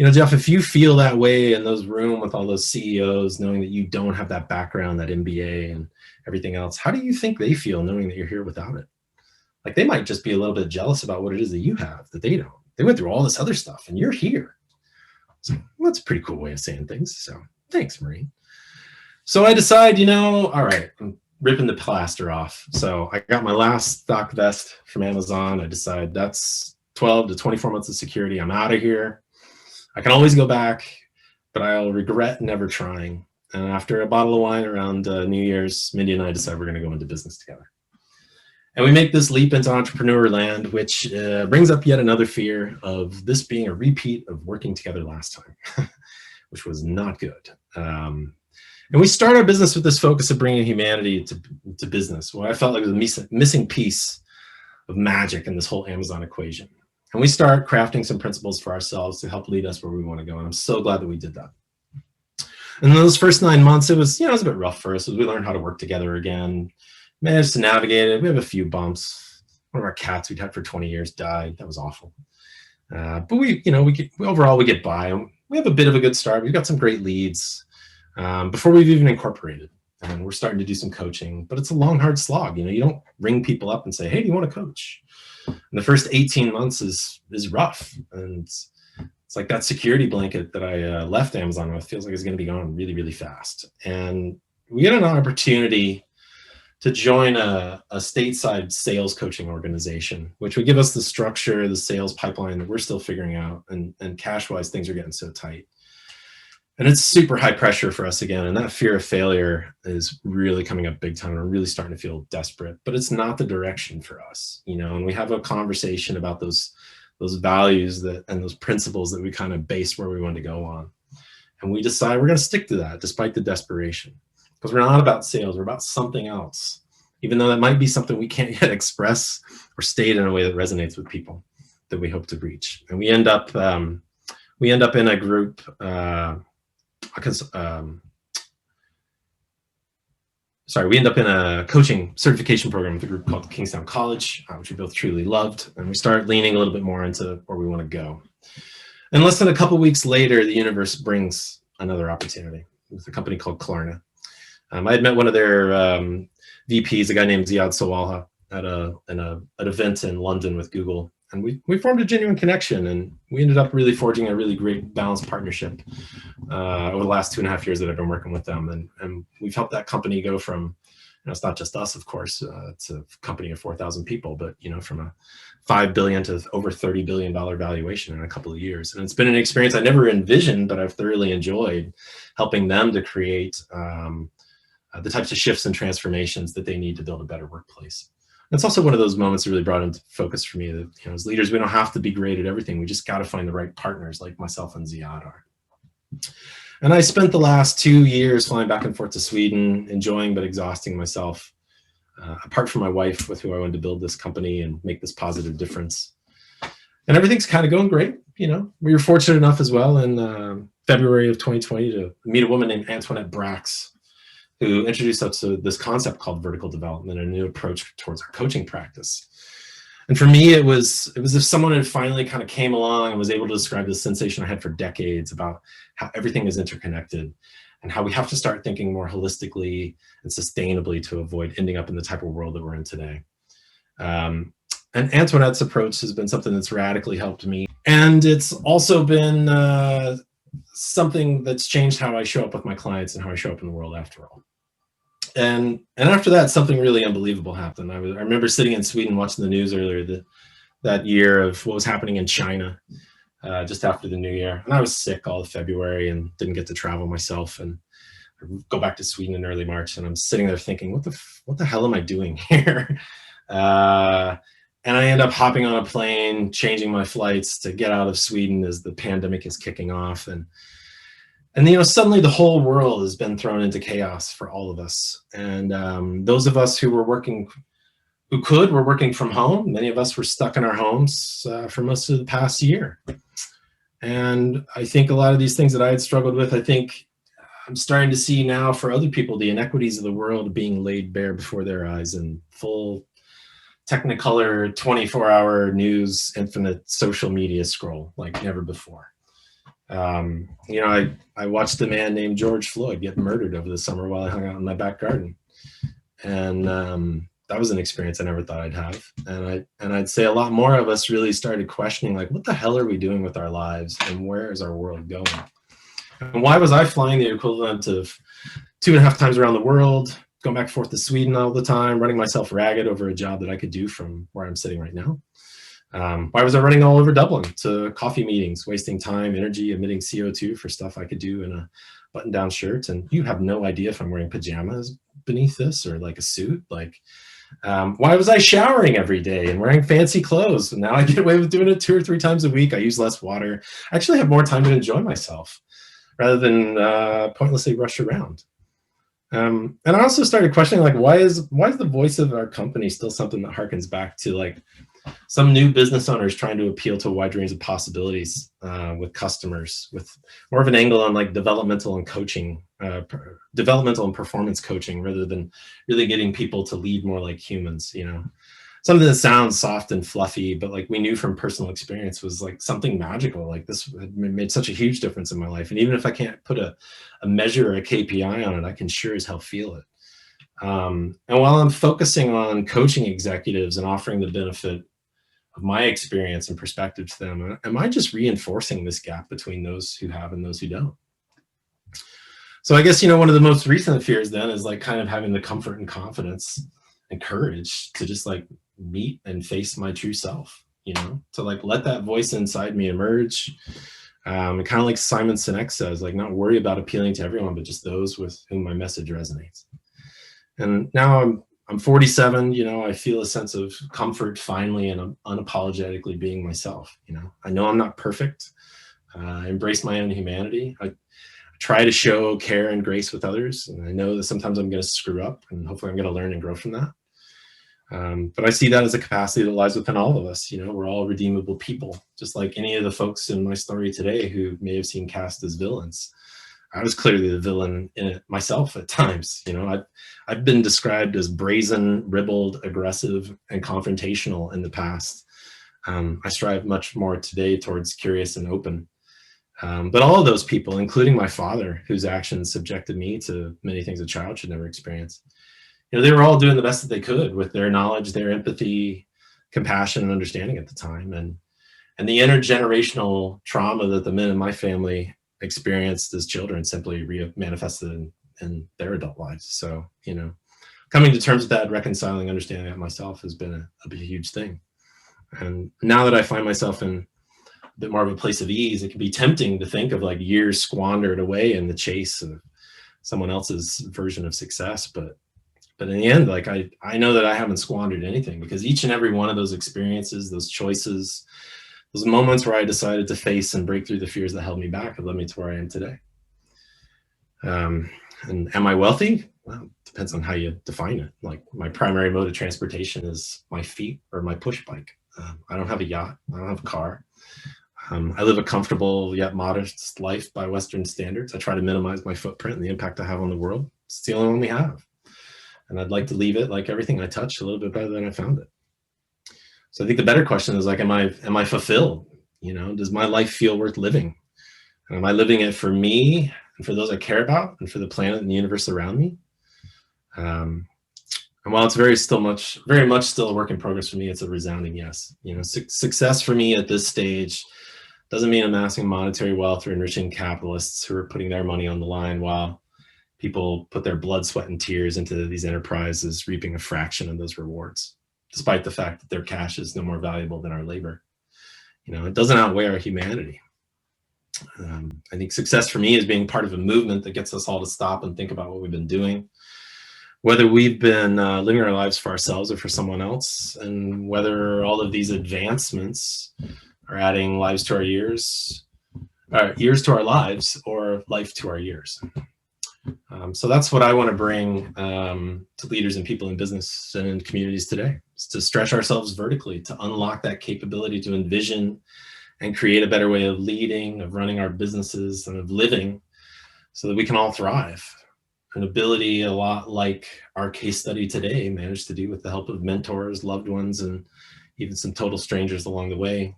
Jeff, if you feel that way in those rooms with all those CEOs, knowing that you don't have that background, that MBA and everything else, how do you think they feel knowing that you're here without it? Like they might just be a little bit jealous about what it is that you have that they don't. They went through all this other stuff and you're here. So well, that's a pretty cool way of saying things. So thanks, Maureen. So I decide, all right, I'm ripping the plaster off. So I got my last stock vest from Amazon. I decide that's 12 to 24 months of security. I'm out of here. I can always go back, but I'll regret never trying. And after a bottle of wine around New Year's, Mindy and I decided we're going to go into business together. And we make this leap into entrepreneur land, which brings up yet another fear of this being a repeat of working together last time, which was not good. And we start our business with this focus of bringing humanity to business. What I felt like was a missing piece of magic in this whole Amazon equation. And we start crafting some principles for ourselves to help lead us where we want to go. And I'm so glad that we did that. And in those first 9 months, it was, it was a bit rough for us as we learned how to work together again, managed to navigate it. We have a few bumps. One of our cats we'd had for 20 years died. That was awful. But overall we get by. We have a bit of a good start. We've got some great leads before we've even incorporated. And we're starting to do some coaching, but it's a long, hard slog. You don't ring people up and say, hey, do you want to coach? And the first 18 months is rough. And it's like that security blanket that I left Amazon with feels like it's going to be gone really, really fast. And we get an opportunity to join a stateside sales coaching organization, which would give us the structure, the sales pipeline that we're still figuring out. And cash-wise, things are getting so tight. And it's super high pressure for us again. And that fear of failure is really coming up big time. We're really starting to feel desperate, but it's not the direction for us, and we have a conversation about those values and those principles that we kind of base where we want to go on. And we decide we're going to stick to that despite the desperation, because we're not about sales. We're about something else, even though that might be something we can't yet express or state in a way that resonates with people that we hope to reach. And we end up in a group, we end up in a coaching certification program with a group called Kingstown College, which we both truly loved. And we start leaning a little bit more into where we want to go. And less than a couple of weeks later, the universe brings another opportunity with a company called Klarna. I had met one of their VPs, a guy named Ziad Sawalha, at an event in London with Google. And we formed a genuine connection, and we ended up really forging a really great balanced partnership over the last 2.5 years that I've been working with them. And we've helped that company go from, it's not just us, of course, it's a company of 4,000 people, but, from a $5 billion to over $30 billion valuation in a couple of years. And it's been an experience I never envisioned, but I've thoroughly enjoyed helping them to create the types of shifts and transformations that they need to build a better workplace. It's also one of those moments that really brought into focus for me that, as leaders, we don't have to be great at everything. We just got to find the right partners like myself and Ziad are. And I spent the last 2 years flying back and forth to Sweden, enjoying but exhausting myself, apart from my wife with who I wanted to build this company and make this positive difference. And everything's kind of going great. We were fortunate enough as well in February of 2020 to meet a woman named Antoinette Brax, who introduced us to this concept called vertical development, a new approach towards our coaching practice. And for me, it was as if someone had finally kind of came along and was able to describe this sensation I had for decades about how everything is interconnected and how we have to start thinking more holistically and sustainably to avoid ending up in the type of world that we're in today. And Antoinette's approach has been something that's radically helped me. And it's also been something that's changed how I show up with my clients and how I show up in the world after all. And after that, something really unbelievable happened. I remember sitting in Sweden watching the news earlier that year of what was happening in China just after the new year. And I was sick all of February and didn't get to travel myself. And I go back to Sweden in early March, and I'm sitting there thinking, what the hell am I doing here? And I end up hopping on a plane, changing my flights to get out of Sweden as the pandemic is kicking off. And suddenly the whole world has been thrown into chaos for all of us. And those of us who were working from home. Many of us were stuck in our homes for most of the past year. And I think a lot of these things that I had struggled with, I think I'm starting to see now for other people, the inequities of the world being laid bare before their eyes in full Technicolor 24-hour news, infinite social media scroll like never before. I watched a man named George Floyd get murdered over the summer while I hung out in my back garden. And that was an experience I never thought I'd have. And I'd say a lot more of us really started questioning, like, what the hell are we doing with our lives and where is our world going? And why was I flying the equivalent of 2.5 times around the world, going back and forth to Sweden all the time, running myself ragged over a job that I could do from where I'm sitting right now? Why was I running all over Dublin to coffee meetings, wasting time, energy, emitting CO2 for stuff I could do in a button-down shirt, and you have no idea if I'm wearing pajamas beneath this or like a suit. Like, why was I showering every day and wearing fancy clothes? And now I get away with doing it 2 or 3 times a week. I use less water. I actually have more time to enjoy myself rather than pointlessly rush around. And I also started questioning, like, why is the voice of our company still something that harkens back to like some new business owners trying to appeal to a wide range of possibilities with customers, with more of an angle on like developmental and coaching, developmental and performance coaching, rather than really getting people to lead more like humans, you know. Something that sounds soft and fluffy, but like we knew from personal experience was like something magical. Like this had made such a huge difference in my life. And even if I can't put a measure or a KPI on it, I can sure as hell feel it. And while I'm focusing on coaching executives and offering the benefit of my experience and perspective to them, am I just reinforcing this gap between those who have and those who don't? So I guess, you know, one of the most recent fears then is like kind of having the comfort and confidence and courage to just like meet and face my true self, you know, to like let that voice inside me emerge. And kind of like Simon Sinek says, like, not worry about appealing to everyone, but just those with whom my message resonates. And now I'm 47, you know, I feel a sense of comfort finally, and I'm unapologetically being myself. You know, I know I'm not perfect. I embrace my own humanity. I try to show care and grace with others. And I know that sometimes I'm going to screw up, and hopefully I'm going to learn and grow from that. But I see that as a capacity that lies within all of us. You know, we're all redeemable people, just like any of the folks in my story today who may have seen cast as villains. I was clearly the villain in it myself at times. You know, I've been described as brazen, ribald, aggressive, and confrontational in the past. I strive much more today towards curious and open. But all of those people, including my father, whose actions subjected me to many things a child should never experience, you know, they were all doing the best that they could with their knowledge, their empathy, compassion, and understanding at the time. And the intergenerational trauma that the men in my family experienced as children simply manifested in their adult lives. So, you know, coming to terms with that, reconciling, understanding that myself has been a huge thing. And now that I find myself in a bit more of a place of ease, it can be tempting to think of like years squandered away in the chase of someone else's version of success. But in the end, like I know that I haven't squandered anything, because each and every one of those experiences, those choices, those moments where I decided to face and break through the fears that held me back have led me to where I am today. And am I wealthy? Well, it depends on how you define it. Like, my primary mode of transportation is my feet or my push bike. I don't have a yacht. I don't have a car. I live a comfortable yet modest life by Western standards. I try to minimize my footprint and the impact I have on the world. It's the only one we have. And I'd like to leave it, like everything I touch, a little bit better than I found it. So I think the better question is like, am I fulfilled? You know, does my life feel worth living? And am I living it for me and for those I care about and for the planet and the universe around me? And while it's very much still a work in progress for me, it's a resounding yes. You know, success for me at this stage doesn't mean amassing monetary wealth or enriching capitalists who are putting their money on the line while people put their blood, sweat, and tears into these enterprises, reaping a fraction of those rewards, despite the fact that their cash is no more valuable than our labor. You know, it doesn't outweigh our humanity. I think success for me is being part of a movement that gets us all to stop and think about what we've been doing, whether we've been living our lives for ourselves or for someone else, and whether all of these advancements are adding lives to our years, years to our lives, or life to our years. So that's what I want to bring to leaders and people in business and in communities today, is to stretch ourselves vertically, to unlock that capability to envision and create a better way of leading, of running our businesses, and of living, so that we can all thrive. An ability a lot like our case study today managed to do with the help of mentors, loved ones, and even some total strangers along the way,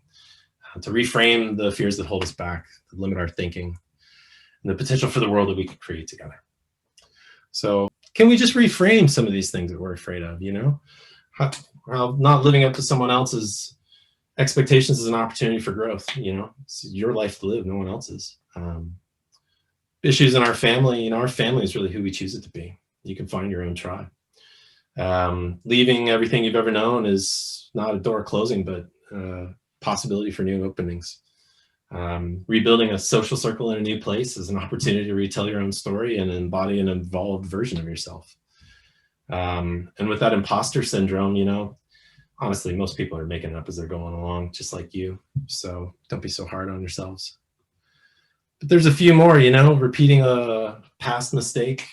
to reframe the fears that hold us back, that limit our thinking, and the potential for the world that we could create together. So can we just reframe some of these things that we're afraid of, you know? How not living up to someone else's expectations is an opportunity for growth, you know? It's your life to live, no one else's. Issues in our family, you know, our family is really who we choose it to be. You can find your own tribe. Leaving everything you've ever known is not a door closing, but possibility for new openings. Rebuilding a social circle in a new place is an opportunity to retell your own story and embody an evolved version of yourself. And with that imposter syndrome, you know, honestly, most people are making it up as they're going along, just like you. So don't be so hard on yourselves. But there's a few more, you know, repeating a past mistake.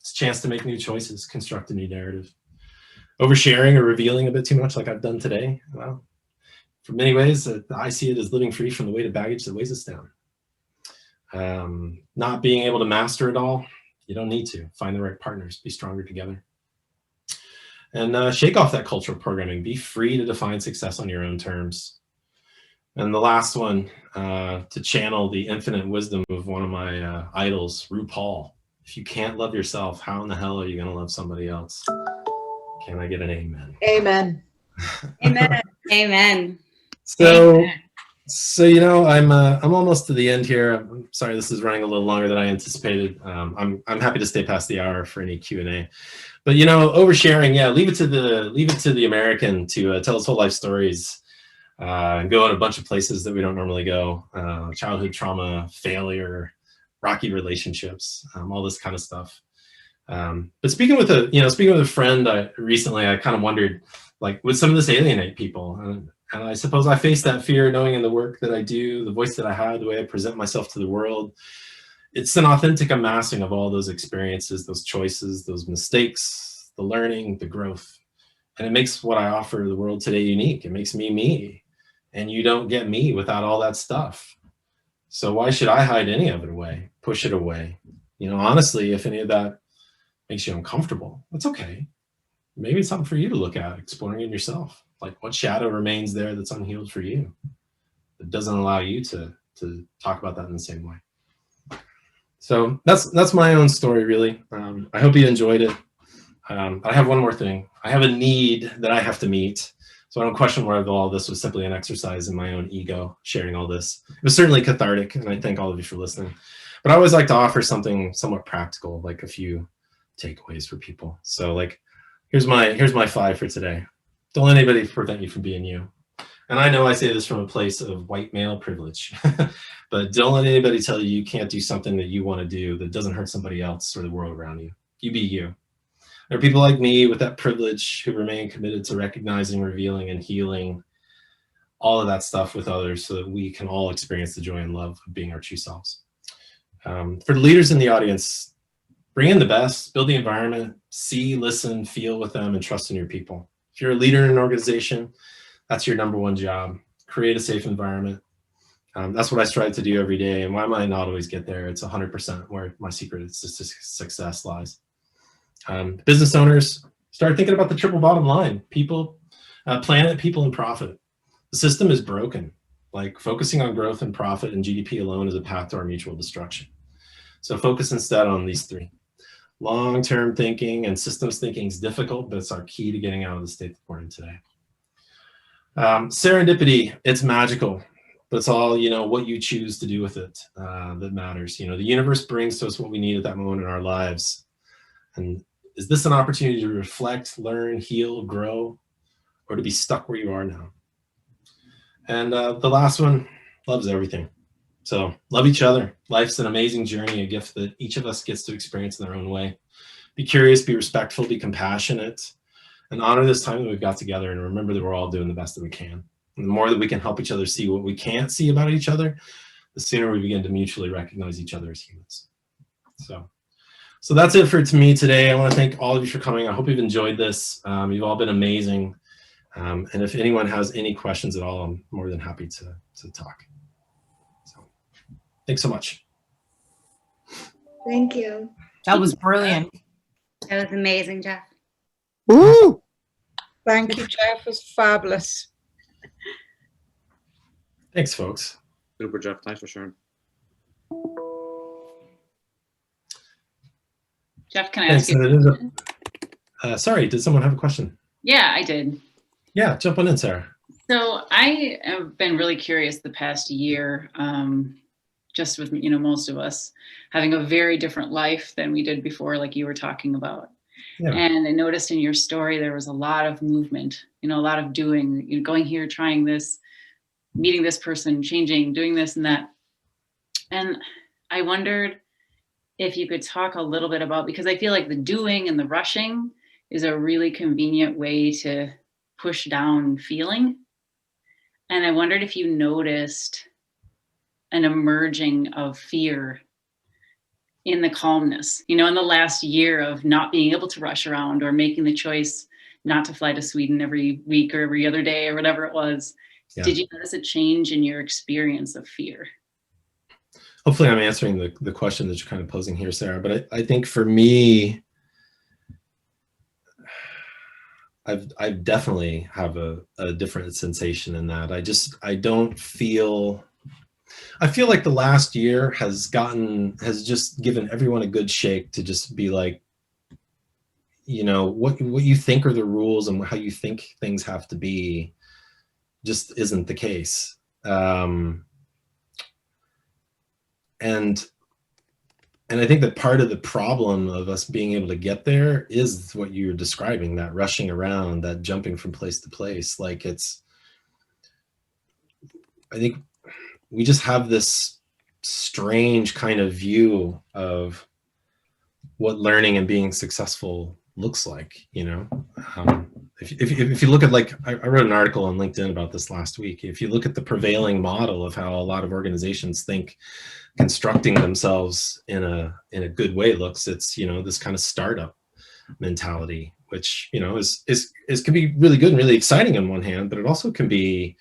It's a chance to make new choices, construct a new narrative. Oversharing or revealing a bit too much like I've done today. Well, for many ways, I see it as living free from the weight of baggage that weighs us down. Not being able to master it all, you don't need to. Find the right partners, be stronger together. And shake off that cultural programming. Be free to define success on your own terms. And the last one, to channel the infinite wisdom of one of my idols, RuPaul. If you can't love yourself, how in the hell are you going to love somebody else? Can I get an amen? Amen. Amen. Amen. So you know, I'm almost to the end here. I'm sorry, this is running a little longer than I anticipated. I'm happy to stay past the hour for any Q&A. But you know, oversharing, yeah, leave it to the American to tell his whole life stories and go in a bunch of places that we don't normally go. Childhood trauma, failure, rocky relationships, all this kind of stuff. But speaking with a friend recently, I kind of wondered, like, would some of this alienate people? And I suppose I face that fear knowing in the work that I do, the voice that I have, the way I present myself to the world. It's an authentic amassing of all those experiences, those choices, those mistakes, the learning, the growth. And it makes what I offer the world today unique. It makes me me. And you don't get me without all that stuff. So why should I hide any of it away, push it away? You know, honestly, if any of that makes you uncomfortable, that's okay. Maybe it's something for you to look at, exploring it yourself. Like, what shadow remains there that's unhealed for you that doesn't allow you to talk about that in the same way? So that's my own story, really. I hope you enjoyed it. I have one more thing. I have a need that I have to meet. So I don't question whether all this was simply an exercise in my own ego, sharing all this. It was certainly cathartic, and I thank all of you for listening. But I always like to offer something somewhat practical, like a few takeaways for people. So, like, here's my 5 for today. Don't let anybody prevent you from being you. And I know I say this from a place of white male privilege, but don't let anybody tell you you can't do something that you want to do that doesn't hurt somebody else or the world around you. You be you. There are people like me with that privilege who remain committed to recognizing, revealing, and healing all of that stuff with others so that we can all experience the joy and love of being our true selves. For the leaders in the audience, bring in the best, build the environment, see, listen, feel with them, and trust in your people. If you're a leader in an organization, that's your number one job. Create a safe environment. That's what I strive to do every day. And why might I not always get there? It's 100% where my secret to success lies. Business owners, start thinking about the triple bottom line. People, planet, people, and profit. The system is broken. Like, focusing on growth and profit and GDP alone is a path to our mutual destruction. So focus instead on these 3. Long-term thinking and systems thinking is difficult, but it's our key to getting out of the state that we're in today. Serendipity, it's magical, but it's all, you know, what you choose to do with it that matters. You know, the universe brings to us what we need at that moment in our lives. And is this an opportunity to reflect, learn, heal, grow, or to be stuck where you are now? And the last one, love's everything. So love each other. Life's an amazing journey, a gift that each of us gets to experience in their own way. Be curious, be respectful, be compassionate, and honor this time that we've got together, and remember that we're all doing the best that we can. And the more that we can help each other see what we can't see about each other, the sooner we begin to mutually recognize each other as humans. So that's it for me today. I want to thank all of you for coming. I hope you've enjoyed this. You've all been amazing. And if anyone has any questions at all, I'm more than happy to talk. So thanks so much. Thank you. That was brilliant. That was amazing, Jeff. Woo! Thank you, Jeff. It was fabulous. Thanks, folks. Super, Jeff. Thanks for sharing. Jeff, can I ask you? Sorry, did someone have a question? Yeah, I did. Yeah, jump on in, Sarah. So I have been really curious the past year, just with, you know, most of us having a very different life than we did before, like you were talking about. Yeah. And I noticed in your story, there was a lot of movement, you know, a lot of doing, you know, going here, trying this. meeting this person, changing, doing this and that. And I wondered if you could talk a little bit about, because I feel like the doing and the rushing is a really convenient way to push down feeling. And I wondered if you noticed an emerging of fear in the calmness, in the last year of not being able to rush around or making the choice not to fly to Sweden every week or every other day or whatever it was. Yeah. Did you notice a change in your experience of fear? Hopefully I'm answering the question that you're kind of posing here, Sarah, but I think for me, I definitely have a different sensation in that. I feel like the last year has just given everyone a good shake to just be like, what you think are the rules and how you think things have to be just isn't the case. And I think that part of the problem of us being able to get there is what you're describing, that rushing around, that jumping from place to place. Like I think we just have this strange kind of view of what learning and being successful looks like, if you look at, like, I wrote an article on LinkedIn about this last week. If you look at the prevailing model of how a lot of organizations think constructing themselves in a good way looks, it's, this kind of startup mentality, which, is can be really good and really exciting on one hand, but it also can be,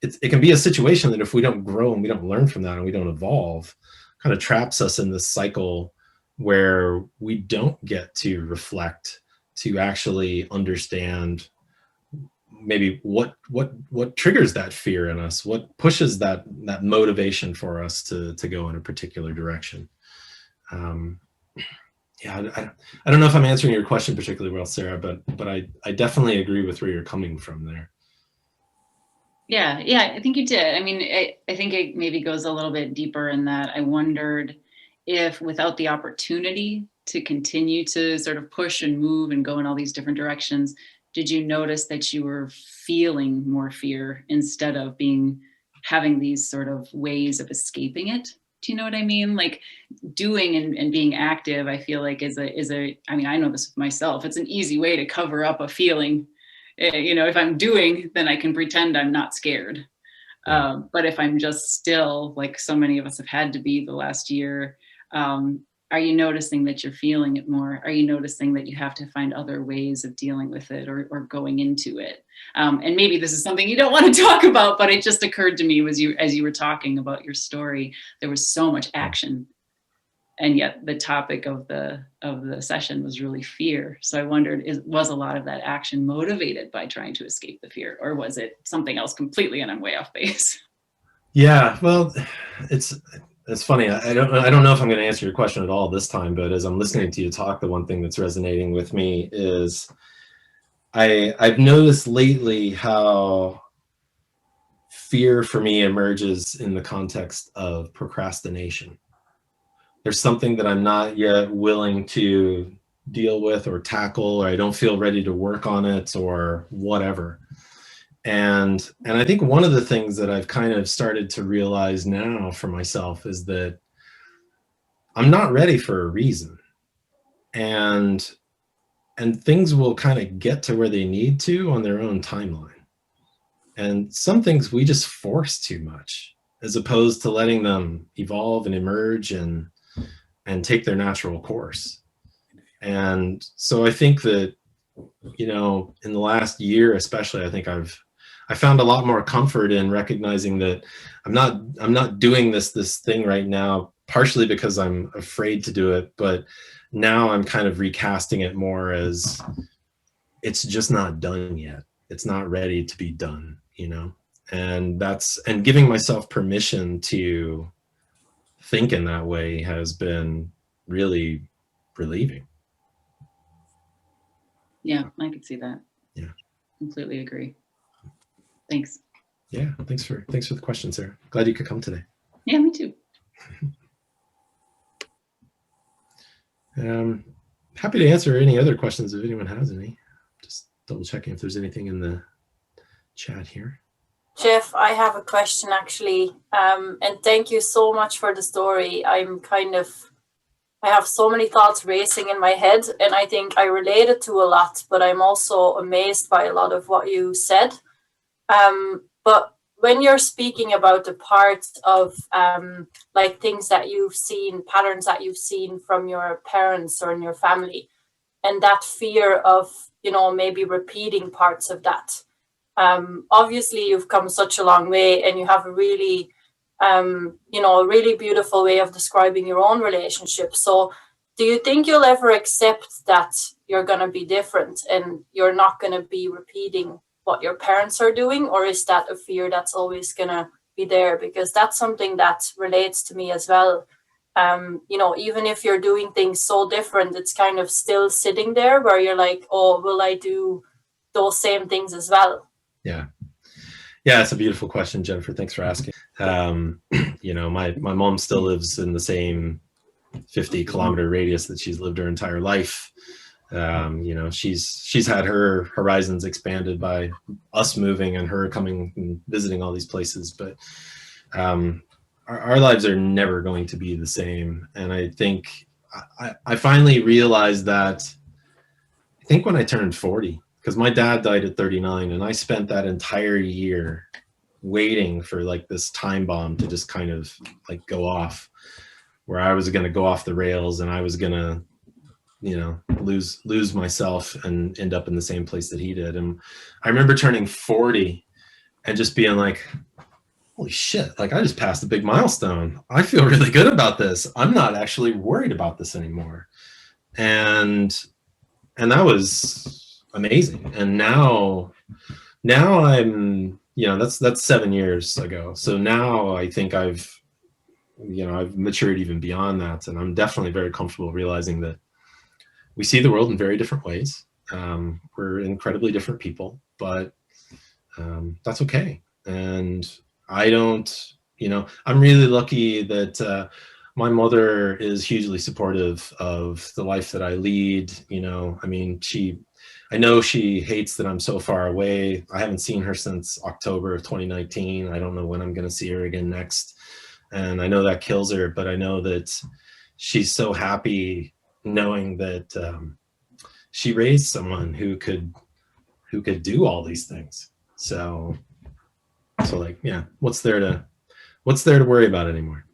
it can be a situation that if we don't grow and we don't learn from that and we don't evolve, kind of traps us in this cycle where we don't get to reflect, to actually understand maybe what triggers that fear in us, what pushes that motivation for us to go in a particular direction. Yeah, I don't know if I'm answering your question particularly well, Sarah, but I definitely agree with where you're coming from there. Yeah, I think you did. I mean, I think it maybe goes a little bit deeper in that. I wondered if without the opportunity to continue to sort of push and move and go in all these different directions, did you notice that you were feeling more fear instead of having these sort of ways of escaping it? Do you know what I mean? Like doing and being active, I feel like is a, I mean, I know this with myself. It's an easy way to cover up a feeling. If I'm doing, then I can pretend I'm not scared. But if I'm just still, like so many of us have had to be the last year, are you noticing that you're feeling it more? Are you noticing that you have to find other ways of dealing with it or going into it? And maybe this is something you don't want to talk about, but it just occurred to me as you were talking about your story, there was so much action. And yet the topic of the session was really fear. So I wondered, was a lot of that action motivated by trying to escape the fear, or was it something else completely and I'm way off base? Yeah, well, it's funny. I don't know if I'm going to answer your question at all this time, but as I'm listening to you talk, the one thing that's resonating with me is I've noticed lately how fear for me emerges in the context of procrastination. There's something that I'm not yet willing to deal with or tackle, or I don't feel ready to work on it or whatever. And I think one of the things that I've kind of started to realize now for myself is that I'm not ready for a reason. And things will kind of get to where they need to on their own timeline. And some things we just force too much, as opposed to letting them evolve and emerge and take their natural course. And so I think that, in the last year especially, I think I found a lot more comfort in recognizing that I'm not doing this thing right now, partially because I'm afraid to do it, but now I'm kind of recasting it more as it's just not done yet. It's not ready to be done, and giving myself permission to think in that way has been really relieving. Yeah, I could see that. Yeah. Completely agree. Thanks. Yeah, thanks for the question, Sarah. Glad you could come today. Yeah, me too. Happy to answer any other questions if anyone has any. Just double checking if there's anything in the chat here. Jeff, I have a question actually, and thank you so much for the story. I have so many thoughts racing in my head, and I think I related to a lot, but I'm also amazed by a lot of what you said. But when you're speaking about the parts of like things that you've seen, patterns that you've seen from your parents or in your family, and that fear of, maybe repeating parts of that. Obviously, you've come such a long way, and you have a really, a really beautiful way of describing your own relationship. So, do you think you'll ever accept that you're going to be different and you're not going to be repeating what your parents are doing, or is that a fear that's always going to be there? Because that's something that relates to me as well. Even if you're doing things so different, it's kind of still sitting there where you're like, oh, will I do those same things as well? Yeah. Yeah, it's a beautiful question, Jennifer. Thanks for asking. My mom still lives in the same 50-kilometer radius that she's lived her entire life. She's had her horizons expanded by us moving and her coming and visiting all these places, but our lives are never going to be the same. And I think I finally realized that, I think when I turned 40, because my dad died at 39, and I spent that entire year waiting for like this time bomb to just kind of like go off, where I was going to go off the rails and I was going to, lose myself and end up in the same place that he did. And I remember turning 40 and just being like, holy shit, like I just passed a big milestone. I feel really good about this. I'm not actually worried about this anymore. And that was amazing. And now I'm, that's 7 years ago. So now I think I've matured even beyond that. And I'm definitely very comfortable realizing that we see the world in very different ways. We're incredibly different people, but that's okay. And I don't, I'm really lucky that my mother is hugely supportive of the life that I lead. I know she hates that I'm so far away. I haven't seen her since October of 2019. I don't know when I'm going to see her again next. And I know that kills her, but I know that she's so happy knowing that she raised someone who could do all these things. So like, yeah, what's there to worry about anymore?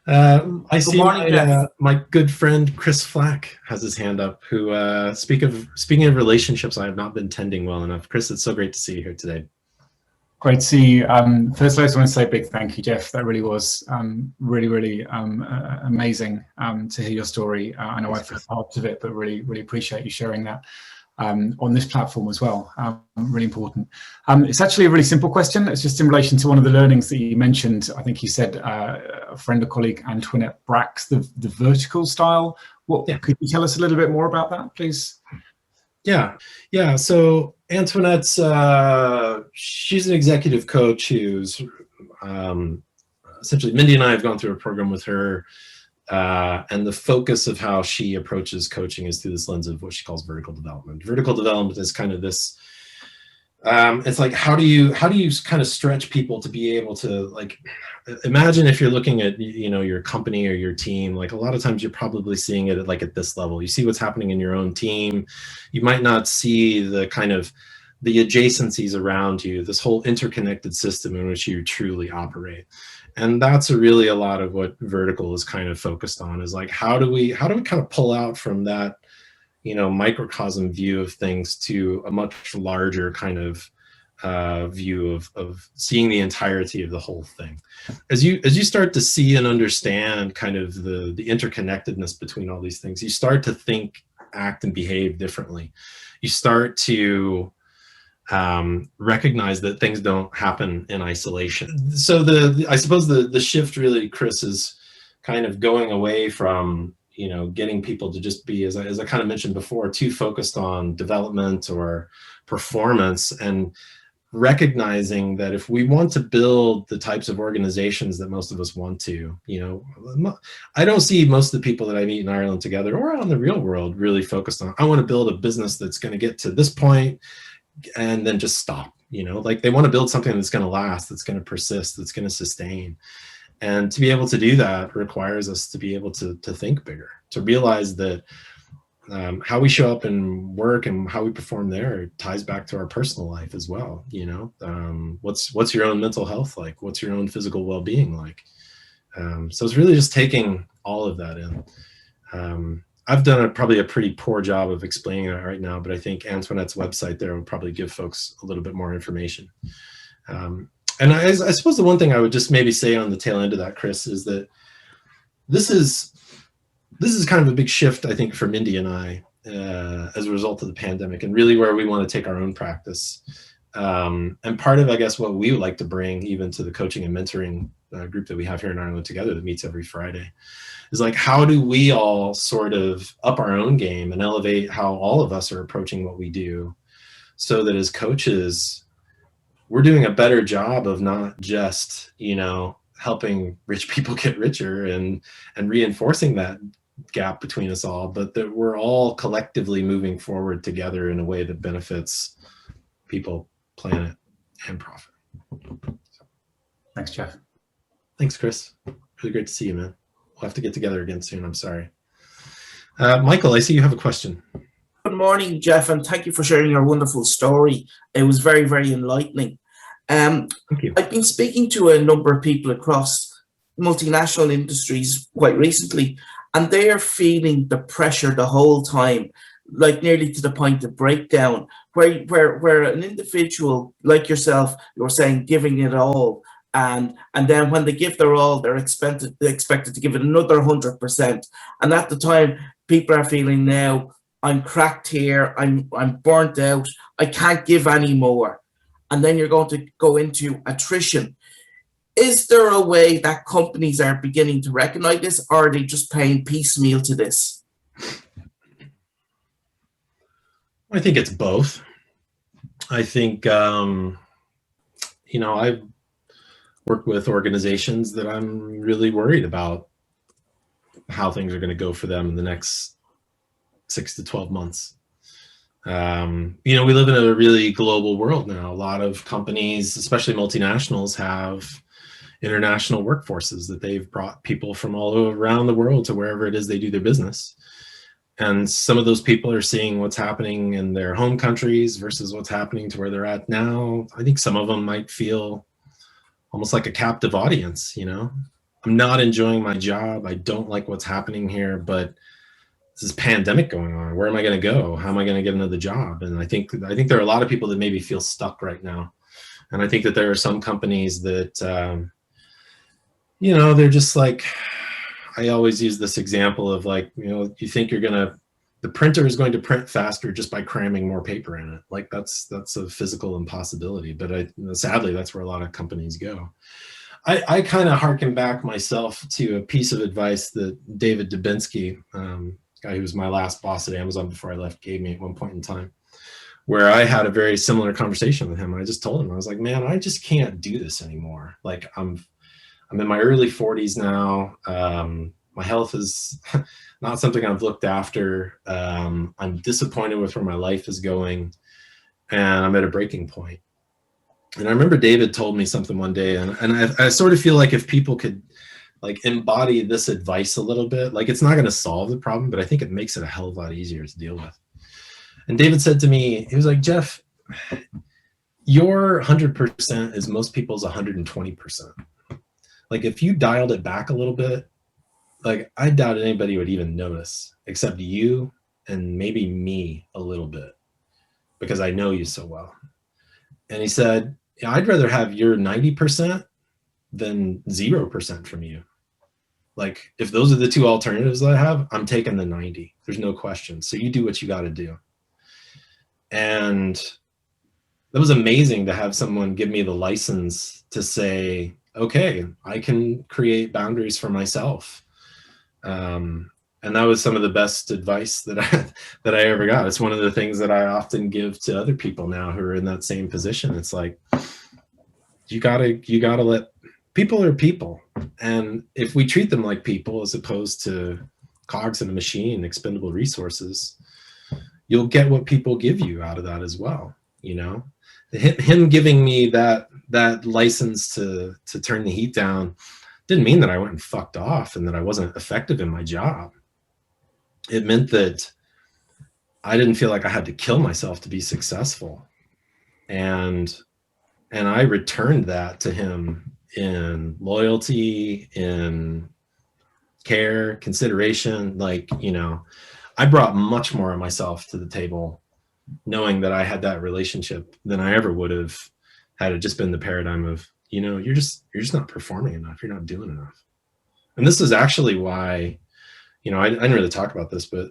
I see my good friend Chris Flack has his hand up, who speaking of relationships I have not been tending well enough. Chris, it's so great to see you here today. Great to see you. First, I just want to say a big thank you, Jeff. That really was really amazing to hear your story. I know I feel part of it, but really appreciate you sharing that on this platform as well. Really important. It's actually a really simple question. It's just in relation to one of the learnings that you mentioned. I think you said a friend or colleague, Antoinette Brax, the vertical style. Could you tell us a little bit more about that, please? Yeah. So Antoinette's she's an executive coach who's essentially, Mindy and I have gone through a program with her, and the focus of how she approaches coaching is through this lens of what she calls vertical development. Vertical development is kind of this. It's like, how do you kind of stretch people to be able to, like, imagine if you're looking at, your company or your team, like a lot of times you're probably seeing it at this level. You see what's happening in your own team. You might not see the kind of the adjacencies around you, this whole interconnected system in which you truly operate. And that's really a lot of what vertical is kind of focused on, is like, how do we kind of pull out from that, microcosm view of things to a much larger kind of view of seeing the entirety of the whole thing. As you start to see and understand kind of the interconnectedness between all these things, you start to think, act, and behave differently. You start to recognize that things don't happen in isolation. So I suppose the shift really, Chris, is kind of going away from getting people to just be, as I kind of mentioned before, too focused on development or performance, and recognizing that if we want to build the types of organizations that most of us want to, I don't see most of the people that I meet in Ireland together or out in the real world really focused on, I want to build a business that's going to get to this point and then just stop. Like they want to build something that's going to last, that's going to persist, that's going to sustain. And to be able to do that requires us to be able to think bigger, to realize that how we show up in work and how we perform there ties back to our personal life as well. What's your own mental health like? What's your own physical well-being like? So it's really just taking all of that in. I've done probably a pretty poor job of explaining it right now, but I think Antoinette's website there will probably give folks a little bit more information. And I suppose the one thing I would just maybe say on the tail end of that, Chris, is that this is kind of a big shift, I think, for Mindy and I as a result of the pandemic, and really where we want to take our own practice. And part of, I guess, what we would like to bring even to the coaching and mentoring group that we have here in Ireland Together that meets every Friday is like, how do we all sort of up our own game and elevate how all of us are approaching what we do, so that as coaches, we're doing a better job of not just, helping rich people get richer and reinforcing that gap between us all, but that we're all collectively moving forward together in a way that benefits people, planet, and profit. Thanks, Jeff. Thanks, Chris. Really great to see you, man. We'll have to get together again soon. I'm sorry. Michael, I see you have a question. Good morning, Jeff, and thank you for sharing your wonderful story. It was very, very enlightening. Thank you. I've been speaking to a number of people across multinational industries quite recently, and they are feeling the pressure the whole time, like nearly to the point of breakdown, where an individual like yourself, you're saying giving it all, and then when they give their all, they're expected to give it another 100%. And at the time, people are feeling now, I'm cracked here, I'm burnt out, I can't give any more. And then you're going to go into attrition. Is there a way that companies are beginning to recognize this, or are they just paying piecemeal to this? I think it's both. I think, I've worked with organizations that I'm really worried about how things are going to go for them in the next 6 to 12 months. We live in a really global world now. A lot of companies, especially multinationals, have international workforces that they've brought people from all around the world to wherever it is they do their business. And some of those people are seeing what's happening in their home countries versus what's happening to where they're at now. I think some of them might feel almost like a captive audience. I'm not enjoying my job. I don't like what's happening here, but this is pandemic going on. Where am I going to go? How am I going to get another job? And I think there are a lot of people that maybe feel stuck right now. And I think that there are some companies that, they're just like, I always use this example of like, you think the printer is going to print faster just by cramming more paper in it. Like that's a physical impossibility, but sadly, that's where a lot of companies go. I kind of harken back myself to a piece of advice that David Dubinsky, guy who was my last boss at Amazon before I left, gave me at one point in time, where I had a very similar conversation with him. I just told him, I was like, man, I just can't do this anymore. Like I'm in my early 40s now. My health is not something I've looked after. I'm disappointed with where my life is going, and I'm at a breaking point. And I remember David told me something one day, and I sort of feel like if people could like embody this advice a little bit, like it's not going to solve the problem, but I think it makes it a hell of a lot easier to deal with. And David said to me, he was like, Jeff, your 100% is most people's 120%. Like if you dialed it back a little bit, like I doubt anybody would even notice except you and maybe me a little bit, because I know you so well. And he said, I'd rather have your 90% than 0% from you. Like if those are the two alternatives I have, I'm taking the 90. There's no question. So you do what you got to do. And that was amazing to have someone give me the license to say, okay, I can create boundaries for myself. And that was some of the best advice that I ever got. It's one of the things that I often give to other people now who are in that same position. It's like, you gotta let people are people. And if we treat them like people as opposed to cogs in a machine, expendable resources, you'll get what people give you out of that as well. you know. Him giving me that license to turn the heat down didn't mean that I went and fucked off and that I wasn't effective in my job. It meant that I didn't feel like I had to kill myself to be successful. And I returned that to him in loyalty, in care, consideration. Like, you know, I brought much more of myself to the table knowing that I had that relationship than I ever would have had it just been the paradigm of, you know, you're just not performing enough. You're not doing enough. And this is actually why, you know, I didn't really talk about this, but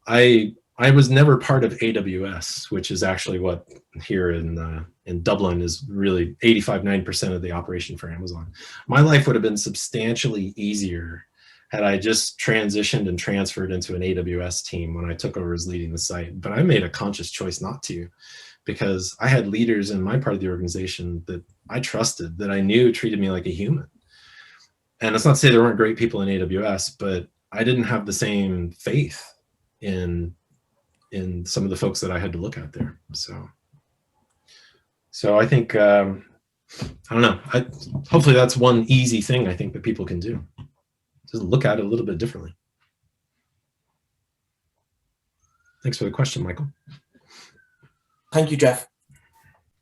I was never part of AWS, which is actually what here in Dublin is really 85-90% of the operation for Amazon. My life would have been substantially easier had I just transitioned and transferred into an AWS team when I took over as leading the site. But I made a conscious choice not to, because I had leaders in my part of the organization that I trusted, that I knew treated me like a human. And that's not to say there weren't great people in AWS, but I didn't have the same faith in some of the folks that I had to look at there. So I think, I don't know, hopefully that's one easy thing I think that people can do. Just look at it a little bit differently. Thanks for the question, Michael. Thank you, Jeff.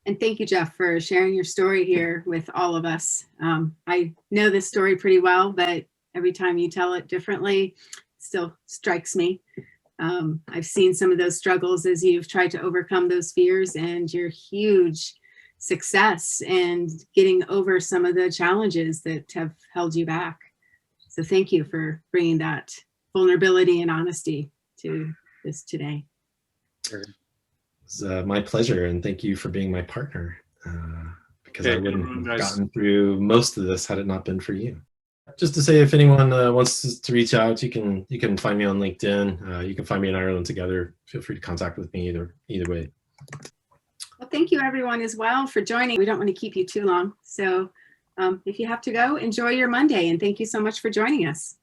And thank you, Jeff, for sharing your story here with all of us. I know this story pretty well, but every time you tell it differently, it still strikes me. I've seen some of those struggles as you've tried to overcome those fears, and your huge success and getting over some of the challenges that have held you back. So thank you for bringing that vulnerability and honesty to this today. It's my pleasure, and thank you for being my partner, because I wouldn't have gotten through most of this had it not been for you. Just to say, if anyone wants to reach out, you can find me on LinkedIn. You can find me in Ireland Together. Feel free to contact with me either way. Well, thank you everyone as well for joining. We don't want to keep you too long. So if you have to go, enjoy your Monday, and thank you so much for joining us.